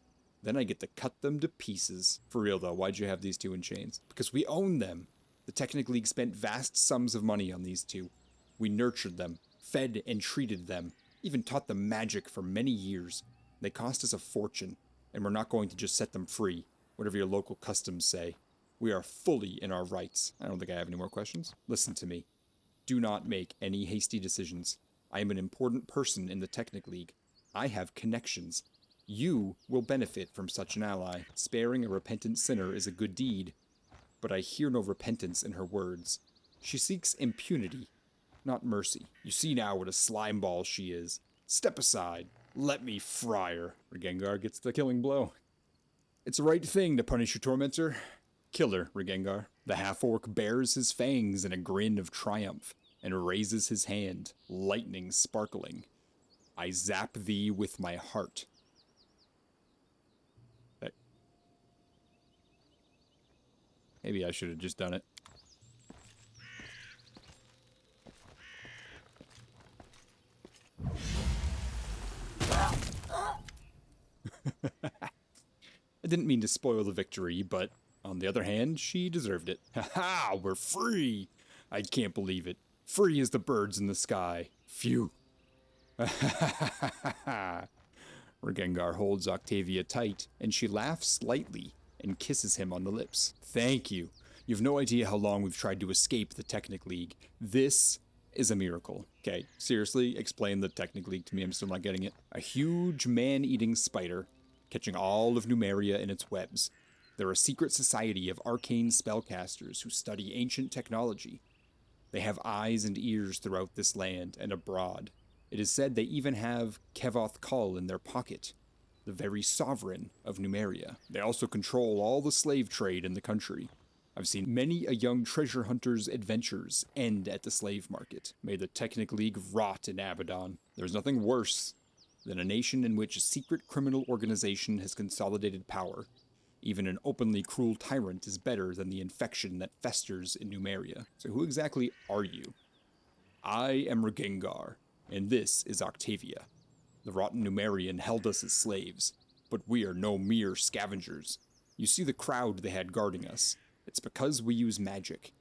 A: Then I get to cut them to pieces. For real though, why'd you have these 2 in chains? Because we own them. The Technic League spent vast sums of money on these 2. We nurtured them, fed and treated them, even taught them magic for many years. They cost us a fortune, and we're not going to just set them free, whatever your local customs say. We are fully in our rights. I don't think I have any more questions. Listen to me. Do not make any hasty decisions. I am an important person in the Technic League. I have connections. You will benefit from such an ally. Sparing a repentant sinner is a good deed, but I hear no repentance in her words. She seeks impunity, not mercy. You see now what a slimeball she is. Step aside. Let me fry her. Regengar gets the killing blow. It's the right thing to punish your tormentor. Killer, Regengar. The half-orc bares his fangs in a grin of triumph and raises his hand, lightning sparkling. I zap thee with my heart. Maybe I should have just done it. I didn't mean to spoil the victory, but on the other hand, she deserved it. Ha-ha! We're free! I can't believe it. Free as the birds in the sky. Phew. Regengar holds Octavia tight, and she laughs lightly and kisses him on the lips. Thank you. You've no idea how long we've tried to escape the Technic League. This is a miracle. Okay, seriously, explain the Technic League to me. I'm still not getting it. A huge man-eating spider catching all of Numeria in its webs. They're a secret society of arcane spellcasters who study ancient technology. They have eyes and ears throughout this land and abroad. It is said they even have Kevoth Kull in their pocket, the very sovereign of Numeria. They also control all the slave trade in the country. I've seen many a young treasure hunter's adventures end at the slave market. May the Technic League rot in Abaddon. There's nothing worse than a nation in which a secret criminal organization has consolidated power. Even an openly cruel tyrant is better than the infection that festers in Numeria. So who exactly are you? I am Regengar, and this is Octavia. The rotten Numerian held us as slaves, but we are no mere scavengers. You see the crowd they had guarding us. It's because we use magic.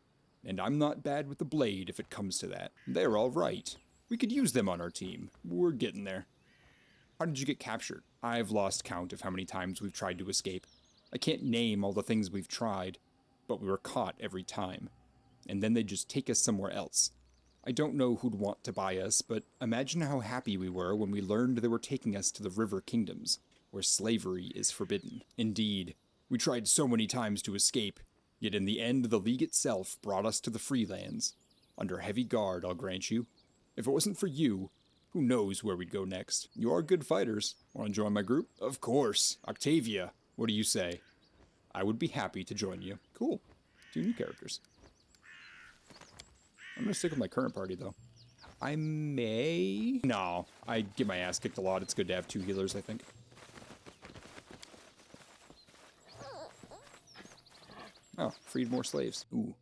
A: And I'm not bad with the blade if it comes to that. They're all right. We could use them on our team. We're getting there. How did you get captured? I've lost count of how many times we've tried to escape. I can't name all the things we've tried, but we were caught every time. And then they just take us somewhere else. I don't know who'd want to buy us, but imagine how happy we were when we learned they were taking us to the River Kingdoms, where slavery is forbidden. Indeed, we tried so many times to escape, yet in the end the League itself brought us to the Freelands. Under heavy guard, I'll grant you. If it wasn't for you, who knows where we'd go next? You are good fighters. Want to join my group? Of course. Octavia, what do you say? I would be happy to join you. Cool. 2 new characters. I'm going to stick with my current party, though. I may... No, I get my ass kicked a lot. It's good to have 2 healers, I think. Oh, freed more slaves. Ooh,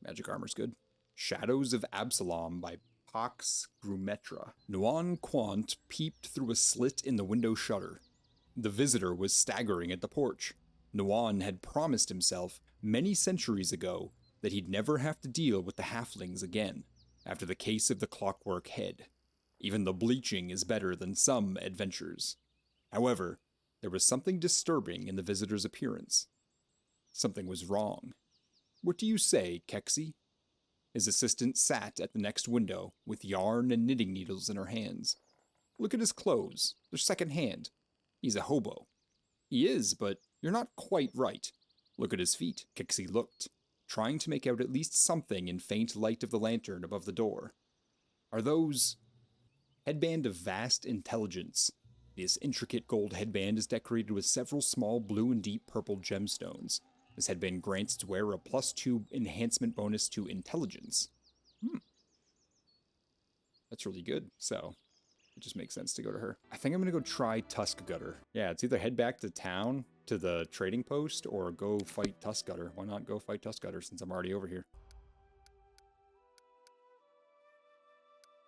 A: magic armor's good. Shadows of Absalom by Pax Grumetra. Nuan Quant peeped through a slit in the window shutter. The visitor was staggering at the porch. Nuan had promised himself many centuries ago that he'd never have to deal with the halflings again, after the case of the clockwork head. Even the bleaching is better than some adventures. However, there was something disturbing in the visitor's appearance. Something was wrong. What do you say, Kexi? His assistant sat at the next window, with yarn and knitting needles in her hands. Look at his clothes. They're second-hand. He's a hobo. He is, but you're not quite right. Look at his feet. Kexi looked, trying to make out at least something in faint light of the lantern above the door. Are those... Headband of vast intelligence. This intricate gold headband is decorated with several small blue and deep purple gemstones. This headband grants its wearer a +2 enhancement bonus to intelligence. That's really good, so it just makes sense to go to her. I think I'm gonna go try Tuskgutter. Yeah, it's either head back to town, to the trading post, or go fight Tuskgutter. Why not go fight Tuskgutter since I'm already over here?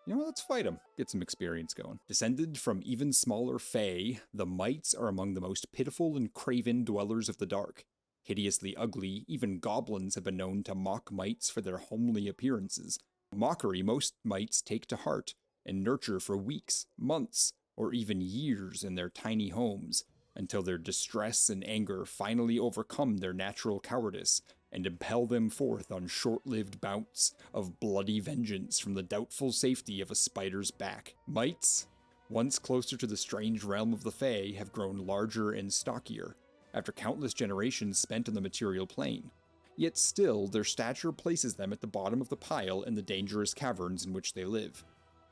A: You know what, let's fight him. Get some experience going. Descended from even smaller fae, the mites are among the most pitiful and craven dwellers of the dark. Hideously ugly, even goblins have been known to mock mites for their homely appearances. Mockery most mites take to heart and nurture for weeks, months, or even years in their tiny homes, until their distress and anger finally overcome their natural cowardice and impel them forth on short-lived bouts of bloody vengeance from the doubtful safety of a spider's back. Mites, once closer to the strange realm of the Fae, have grown larger and stockier, after countless generations spent on the material plane. Yet still, their stature places them at the bottom of the pile in the dangerous caverns in which they live.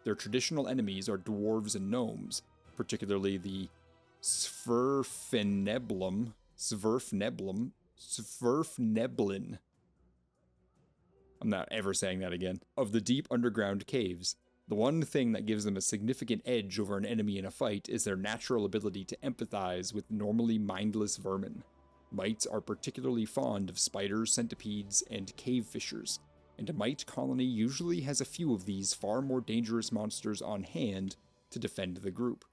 A: Their traditional enemies are dwarves and gnomes, particularly the Sverfneblin. I'm not ever saying that again. Of the deep underground caves. The one thing that gives them a significant edge over an enemy in a fight is their natural ability to empathize with normally mindless vermin. Mites are particularly fond of spiders, centipedes, and cave fishers, and a mite colony usually has a few of these far more dangerous monsters on hand to defend the group.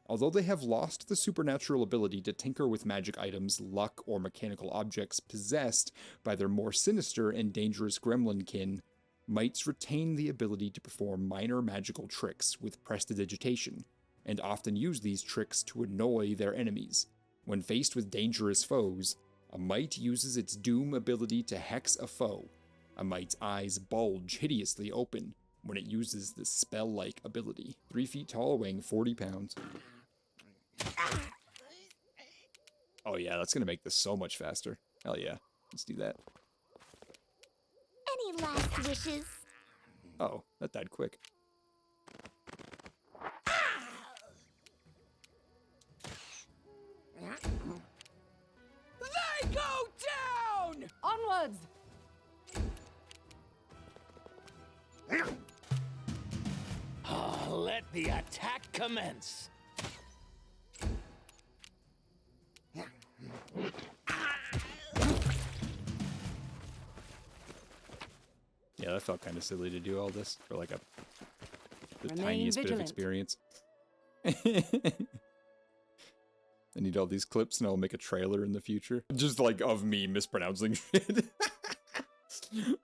A: Although they have lost the supernatural ability to tinker with magic items, luck, or mechanical objects possessed by their more sinister and dangerous gremlin kin, mites retain the ability to perform minor magical tricks with prestidigitation, and often use these tricks to annoy their enemies. When faced with dangerous foes, a mite uses its doom ability to hex a foe. A mite's eyes bulge hideously open when it uses this spell-like ability. 3 feet tall, weighing 40 pounds. Oh yeah, that's gonna make this so much faster. Hell yeah, let's do that.
B: Any last wishes?
A: Oh, that died quick.
F: They go down!
C: Onwards!
D: Let the attack commence.
A: Yeah, that felt kind of silly to do all this for like the
C: Remain
A: tiniest bit of
C: vigilant.
A: experience. I need all these clips and I'll make a trailer in the future. Just like of me mispronouncing shit.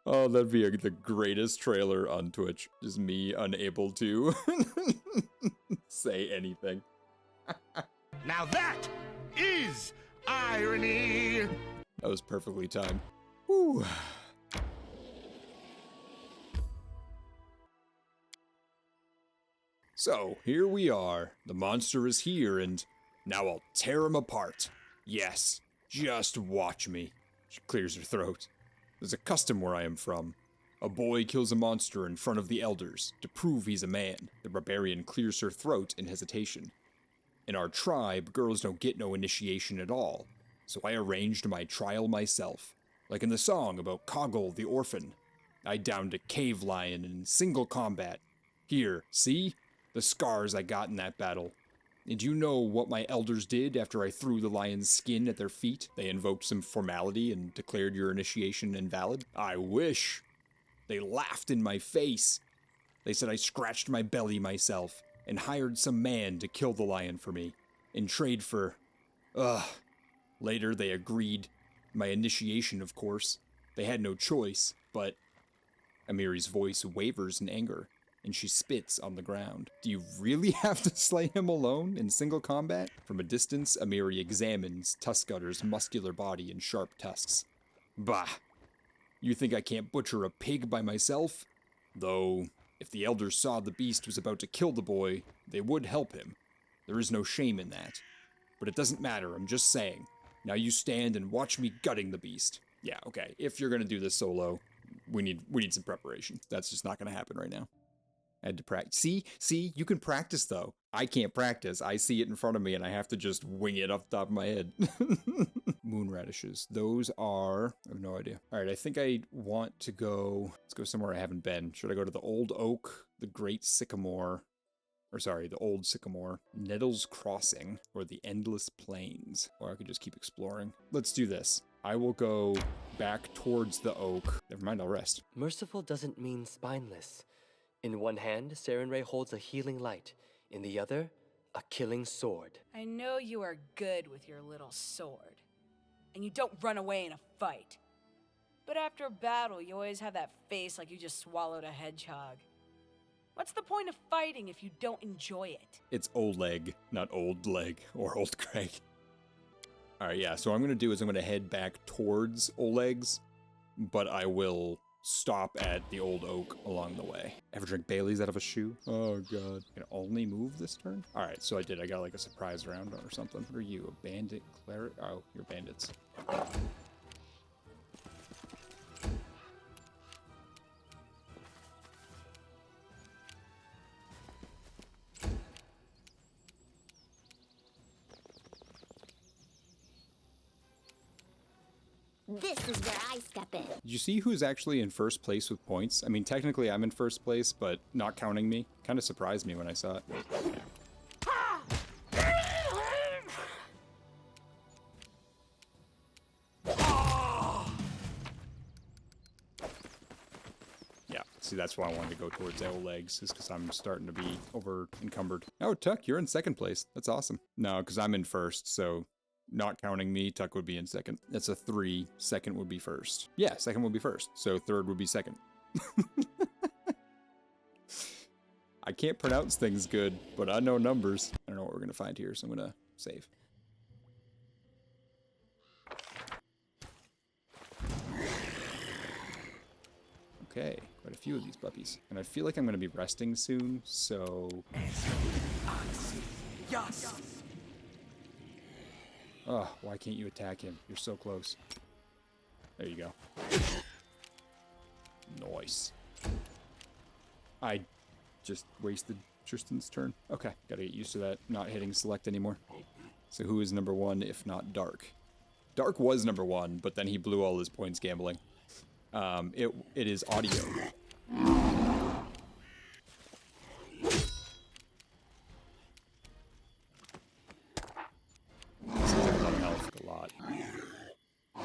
A: Oh, that'd be the greatest trailer on Twitch. Just me unable to say anything.
I: Now that is irony!
A: That was perfectly timed. Whew. So, here we are. The monster is here, and now I'll tear him apart. Yes, just watch me. She clears her throat. There's a custom where I am from. A boy kills a monster in front of the elders to prove he's a man. The barbarian clears her throat in hesitation. In our tribe, girls don't get no initiation at all, so I arranged my trial myself. Like in the song about Coggle the orphan. I downed a cave lion in single combat. Here, see? The scars I got in that battle. And you know what my elders did after I threw the lion's skin at their feet? They invoked some formality and declared your initiation invalid? I wish. They laughed in my face. They said I scratched my belly myself and hired some man to kill the lion for me in trade for... Later they agreed. My initiation, of course. They had no choice, but... Amiri's voice wavers in anger, and she spits on the ground. Do you really have to slay him alone in single combat? From a distance, Amiri examines Tuskgutter's muscular body and sharp tusks. Bah! You think I can't butcher a pig by myself? Though, if the elders saw the beast was about to kill the boy, they would help him. There is no shame in that. But it doesn't matter, I'm just saying. Now you stand and watch me gutting the beast. Yeah, okay, if you're gonna do this solo, we need some preparation. That's just not gonna happen right now. I had to practice. See, you can practice though. I can't practice. I see it in front of me and I have to just wing it off the top of my head. Moon radishes. Those are, I have no idea. All right, I think I want to go, let's go somewhere I haven't been. Should I go to the Old Oak, the Great Sycamore, or sorry, the Old Sycamore, Nettles Crossing, or the Endless Plains? Or I could just keep exploring. Let's do this. I will go back towards the oak. Never mind, I'll rest.
H: Merciful doesn't mean spineless. In one hand, Sarenrae holds a healing light. In the other, a killing sword.
F: I know you are good with your little sword, and you don't run away in a fight. But after a battle, you always have that face like you just swallowed a hedgehog. What's the point of fighting if you don't enjoy it?
A: It's Oleg, not Old Leg or Old Craig. Alright, yeah, so what I'm going to do is I'm going to head back towards Oleg's, but I will stop at the Old Oak along the way. Ever drink Bailey's out of a shoe? Oh, God. Can I only move this turn? Alright, so I did. I got like a surprise round or something. What are you, a bandit cleric? Oh, you're bandits.
B: This is where I step in.
A: Did you see who's actually in first place with points? I mean, technically I'm in first place, but not counting me. Kind of surprised me when I saw it. Yeah, see, that's why I wanted to go towards L legs, is because I'm starting to be over encumbered. Oh, Tuck, you're in second place. That's awesome. No, because I'm in first, so not counting me, Tuck would be in second. That's a 3. Second would be first. Yeah, second would be first. So third would be second. I can't pronounce things good, but I know numbers. I don't know what we're going to find here, so I'm going to save. Okay, quite a few of these puppies. And I feel like I'm going to be resting soon, so... Oh, why can't you attack him? You're so close. There you go. Nice. I just wasted Tristan's turn. Okay, gotta get used to that, not hitting select anymore. So who is number 1 if not Dark? Dark was number 1, but then he blew all his points gambling. It is audio. A lot. Oh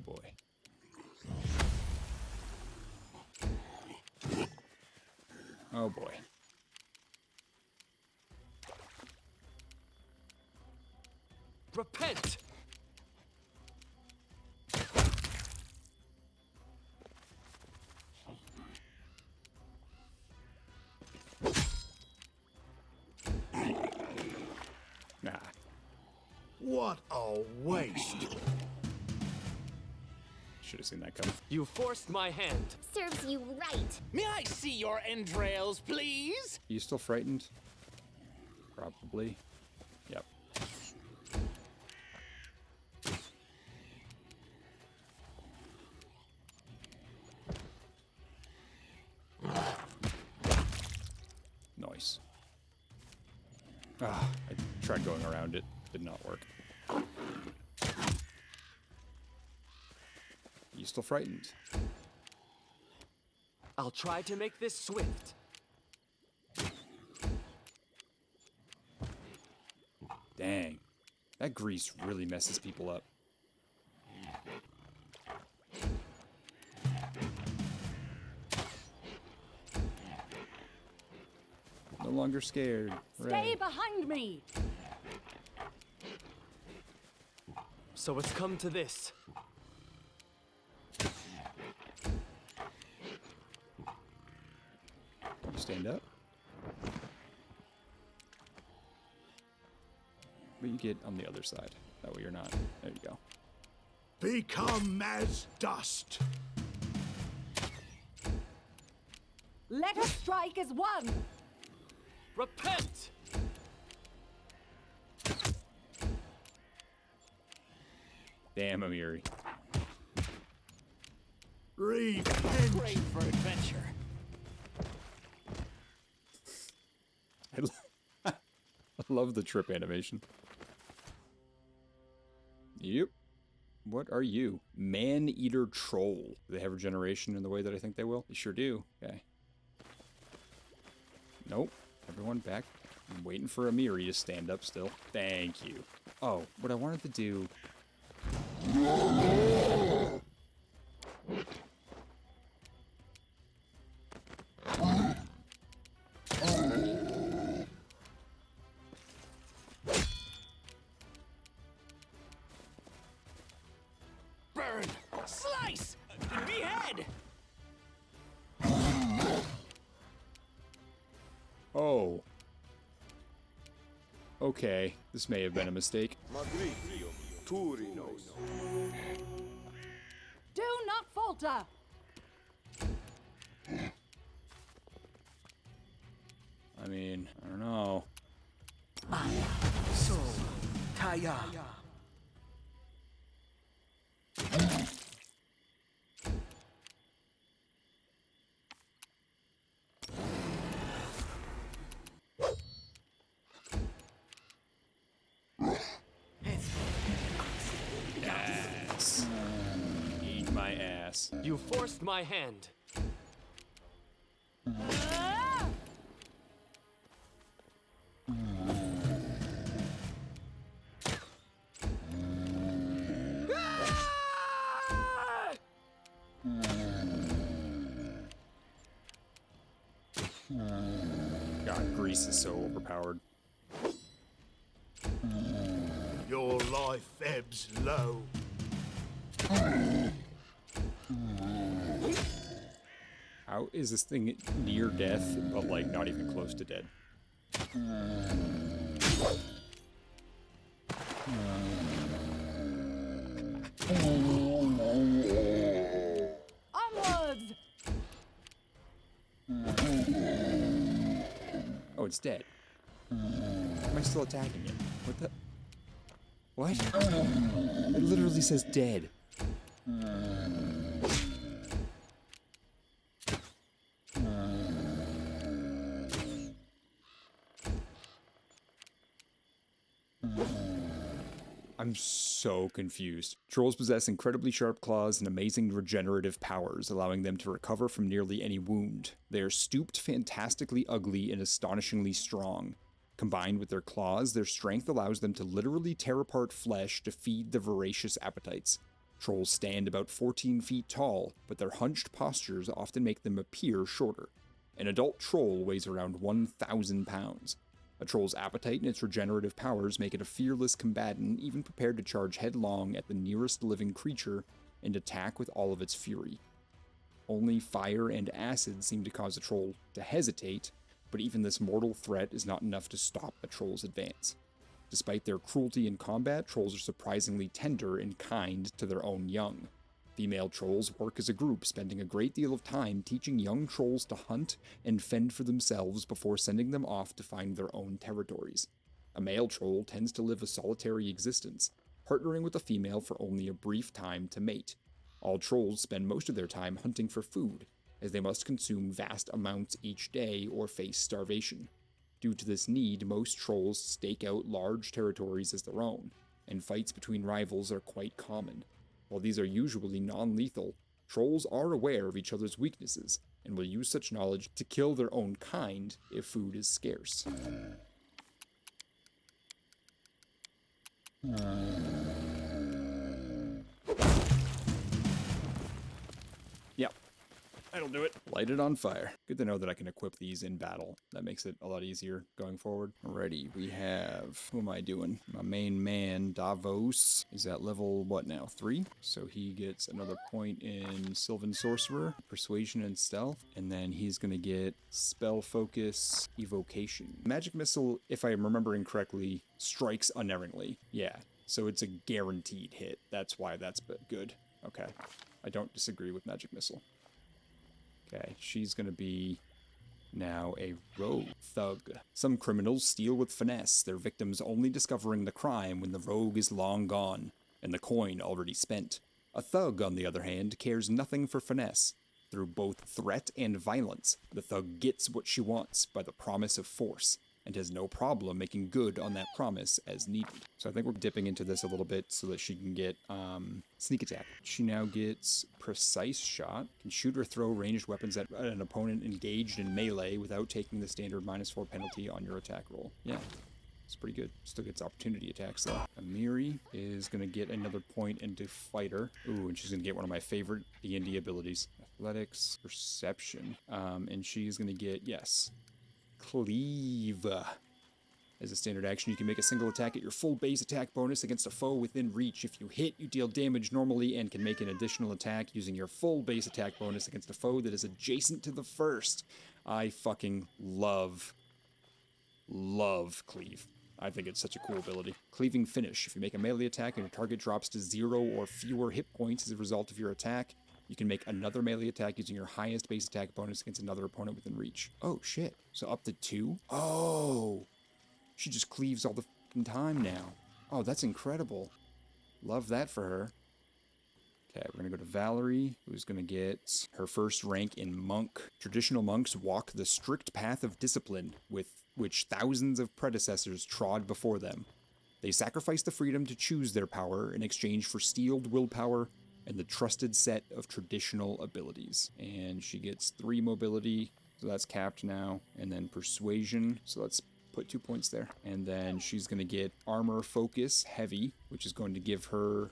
A: boy. Oh boy.
H: Repent!
A: Nah.
G: What a waste.
A: Should have seen that coming.
H: You forced my hand.
B: Serves you right.
D: May I see your entrails, please?
A: Are you still frightened? Probably. Yep. Nice. Ah, I tried going around it. Did not work. You still frightened?
H: I'll try to make this swift.
A: Dang. That grease really messes people up. No longer scared.
C: Stay behind me!
H: So it's come to this.
A: You stand up. But you get on the other side. That way you're not. There you go.
G: Become as dust.
C: Let us strike as one!
H: Repent!
A: Damn, Amiri.
G: Repent.
D: Great for adventure.
A: I love the trip animation. Yep. What are you? Man-eater troll. Do they have regeneration in the way that I think they will? They sure do. Okay. Nope. Everyone back. I'm waiting for Amiri to stand up still. Thank you. Oh, what I wanted to do...
D: Burn! Slice! Behead!
A: Oh. Okay, this may have been a mistake.
C: Do not falter!
A: I mean, I don't know.
D: So, Taya.
A: ass.
H: You forced my hand.
A: God, Grease is so overpowered.
G: Your life ebbs low.
A: How is this thing near death, but like not even close to dead?
F: Onwards!
A: Oh, it's dead. Am I still attacking it? What the? What? It literally says dead. I'm so confused. Trolls possess incredibly sharp claws and amazing regenerative powers, allowing them to recover from nearly any wound. They are stooped, fantastically ugly, and astonishingly strong. Combined with their claws, their strength allows them to literally tear apart flesh to feed the voracious appetites. Trolls stand about 14 feet tall, but their hunched postures often make them appear shorter. An adult troll weighs around 1,000 pounds. A troll's appetite and its regenerative powers make it a fearless combatant, even prepared to charge headlong at the nearest living creature and attack with all of its fury. Only fire and acid seem to cause a troll to hesitate, but even this mortal threat is not enough to stop a troll's advance. Despite their cruelty in combat, trolls are surprisingly tender and kind to their own young. Female trolls work as a group, spending a great deal of time teaching young trolls to hunt and fend for themselves before sending them off to find their own territories. A male troll tends to live a solitary existence, partnering with a female for only a brief time to mate. All trolls spend most of their time hunting for food, as they must consume vast amounts each day or face starvation. Due to this need, most trolls stake out large territories as their own, and fights between rivals are quite common. While these are usually non-lethal, trolls are aware of each other's weaknesses, and will use such knowledge to kill their own kind if food is scarce. Yep, that'll do it. Light it on fire. Good to know that I can equip these in battle. That makes it a lot easier going forward. Alrighty, we have... Who am I doing? My main man, Davos, is at level, what now, 3? So he gets another point in Sylvan Sorcerer, Persuasion, and Stealth. And then he's going to get Spell Focus, Evocation. Magic Missile, if I'm remembering correctly, strikes unerringly. Yeah, so it's a guaranteed hit. That's why that's good. Okay, I don't disagree with Magic Missile. Okay, she's gonna be now a rogue thug. Some criminals steal with finesse, their victims only discovering the crime when the rogue is long gone, and the coin already spent. A thug, on the other hand, cares nothing for finesse. Through both threat and violence, the thug gets what she wants by the promise of force, and has no problem making good on that promise as needed. So I think we're dipping into this a little bit so that she can get sneak attack. She now gets precise shot, can shoot or throw ranged weapons at an opponent engaged in melee without taking the standard -4 penalty on your attack roll. Yeah, it's pretty good. Still gets opportunity attacks though. Amiri is gonna get another point into fighter. Ooh, and she's gonna get one of my favorite D&D abilities. Athletics, perception. And she's gonna get, yes, Cleave. As a standard action, you can make a single attack at your full base attack bonus against a foe within reach. If you hit, you deal damage normally and can make an additional attack using your full base attack bonus against a foe that is adjacent to the first. I fucking love Cleave. I think it's such a cool ability. Cleaving Finish. If you make a melee attack and your target drops to 0 or fewer hit points as a result of your attack, you can make another melee attack using your highest base attack bonus against another opponent within reach. Oh, shit. So up to 2? Oh! She just cleaves all the fucking time now. Oh, that's incredible. Love that for her. Okay, we're gonna go to Valerie, who's gonna get her first rank in Monk. Traditional monks walk the strict path of discipline, with which thousands of predecessors trod before them. They sacrifice the freedom to choose their power in exchange for steeled willpower and the trusted set of traditional abilities. And she gets 3 mobility, so that's capped now, and then persuasion, so let's put 2 points there. And then she's going to get armor focus heavy, which is going to give her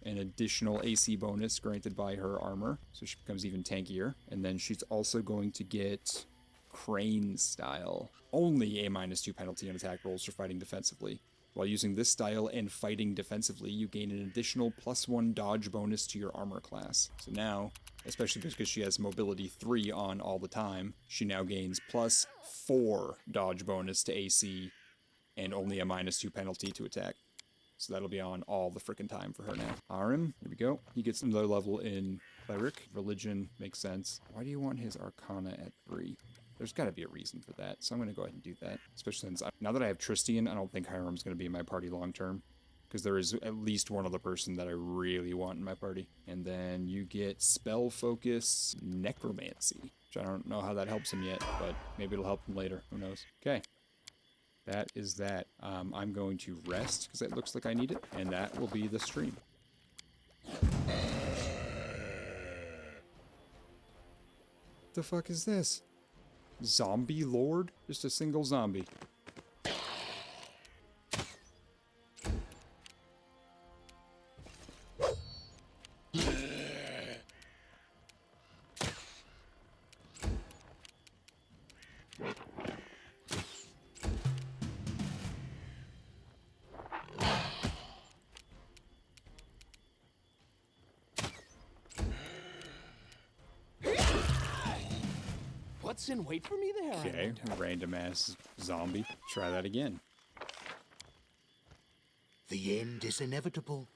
A: an additional AC bonus granted by her armor, so she becomes even tankier. And then she's also going to get crane style, only a -2 penalty on attack rolls for fighting defensively. While using this style and fighting defensively, you gain an additional +1 dodge bonus to your armor class. So now, especially because she has mobility 3 on all the time, she now gains +4 dodge bonus to AC and only a -2 penalty to attack. So that'll be on all the frickin' time for her now. Arim, here we go. He gets another level in Cleric. Religion makes sense. Why do you want his Arcana at 3? There's got to be a reason for that, so I'm going to go ahead and do that. Especially since, now that I have Tristian, I don't think Hiram's going to be in my party long term. Because there is at least one other person that I really want in my party. And then you get Spell Focus Necromancy, which I don't know how that helps him yet, but maybe it'll help him later. Who knows? Okay. That is that. I'm going to rest because it looks like I need it, and that will be the stream. The fuck is this? Zombie Lord? Just a single zombie.
D: What's in wait for me there?
A: Okay, random ass zombie. Try that again.
G: The end is inevitable.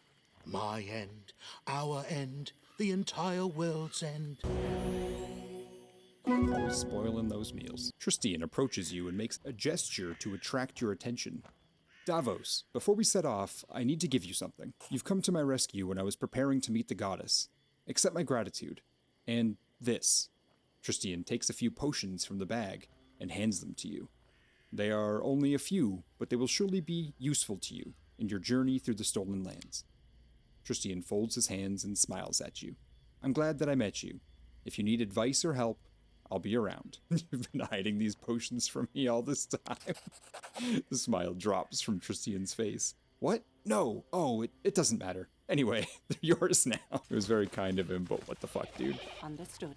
G: My end, our end, the entire world's end.
A: Always spoiling those meals. Tristian approaches you and makes a gesture to attract your attention. Davos, before we set off, I need to give you something. You've come to my rescue when I was preparing to meet the goddess. Accept my gratitude. And this. Tristian takes a few potions from the bag and hands them to you. They are only a few, but they will surely be useful to you in your journey through the Stolen Lands. Tristian folds his hands and smiles at you. I'm glad that I met you. If you need advice or help, I'll be around. You've been hiding these potions from me all this time. The smile drops from Tristian's face. What? No. Oh, it doesn't matter. Anyway, they're yours now. It was very kind of him, but what the fuck, dude?
C: Understood.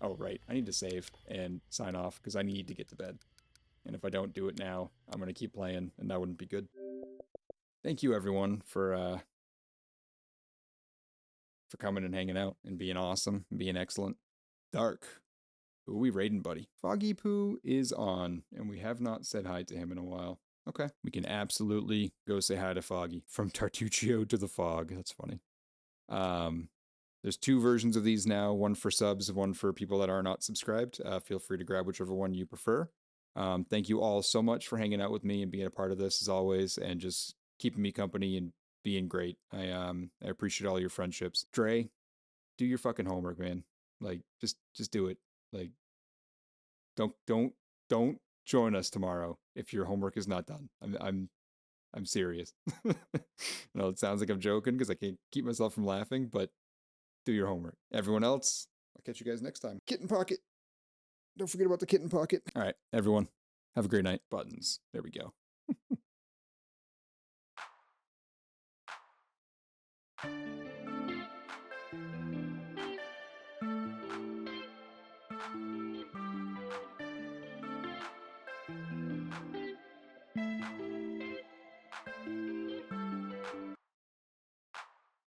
A: Oh, right. I need to save and sign off because I need to get to bed. And if I don't do it now, I'm going to keep playing, and that wouldn't be good. Thank you, everyone, for coming and hanging out and being awesome and being excellent. Dark. Who are we raiding, buddy? Foggy Poo is on, and we have not said hi to him in a while. Okay. We can absolutely go say hi to Foggy. From Tartuccio to the Fog. That's funny. There's 2 versions of these now, one for subs, one for people that are not subscribed. Feel free to grab whichever one you prefer. Thank you all so much for hanging out with me and being a part of this as always, and just keeping me company and being great. I appreciate all your friendships. Dre, do your fucking homework, man. Like, just do it. Like, don't join us tomorrow if your homework is not done. I'm serious. No, it sounds like I'm joking because I can't keep myself from laughing, but do your homework. Everyone else, I'll catch you guys next time. Kitten Pocket. Don't forget about the Kitten Pocket. All right, everyone, have a great night. Buttons. There we go.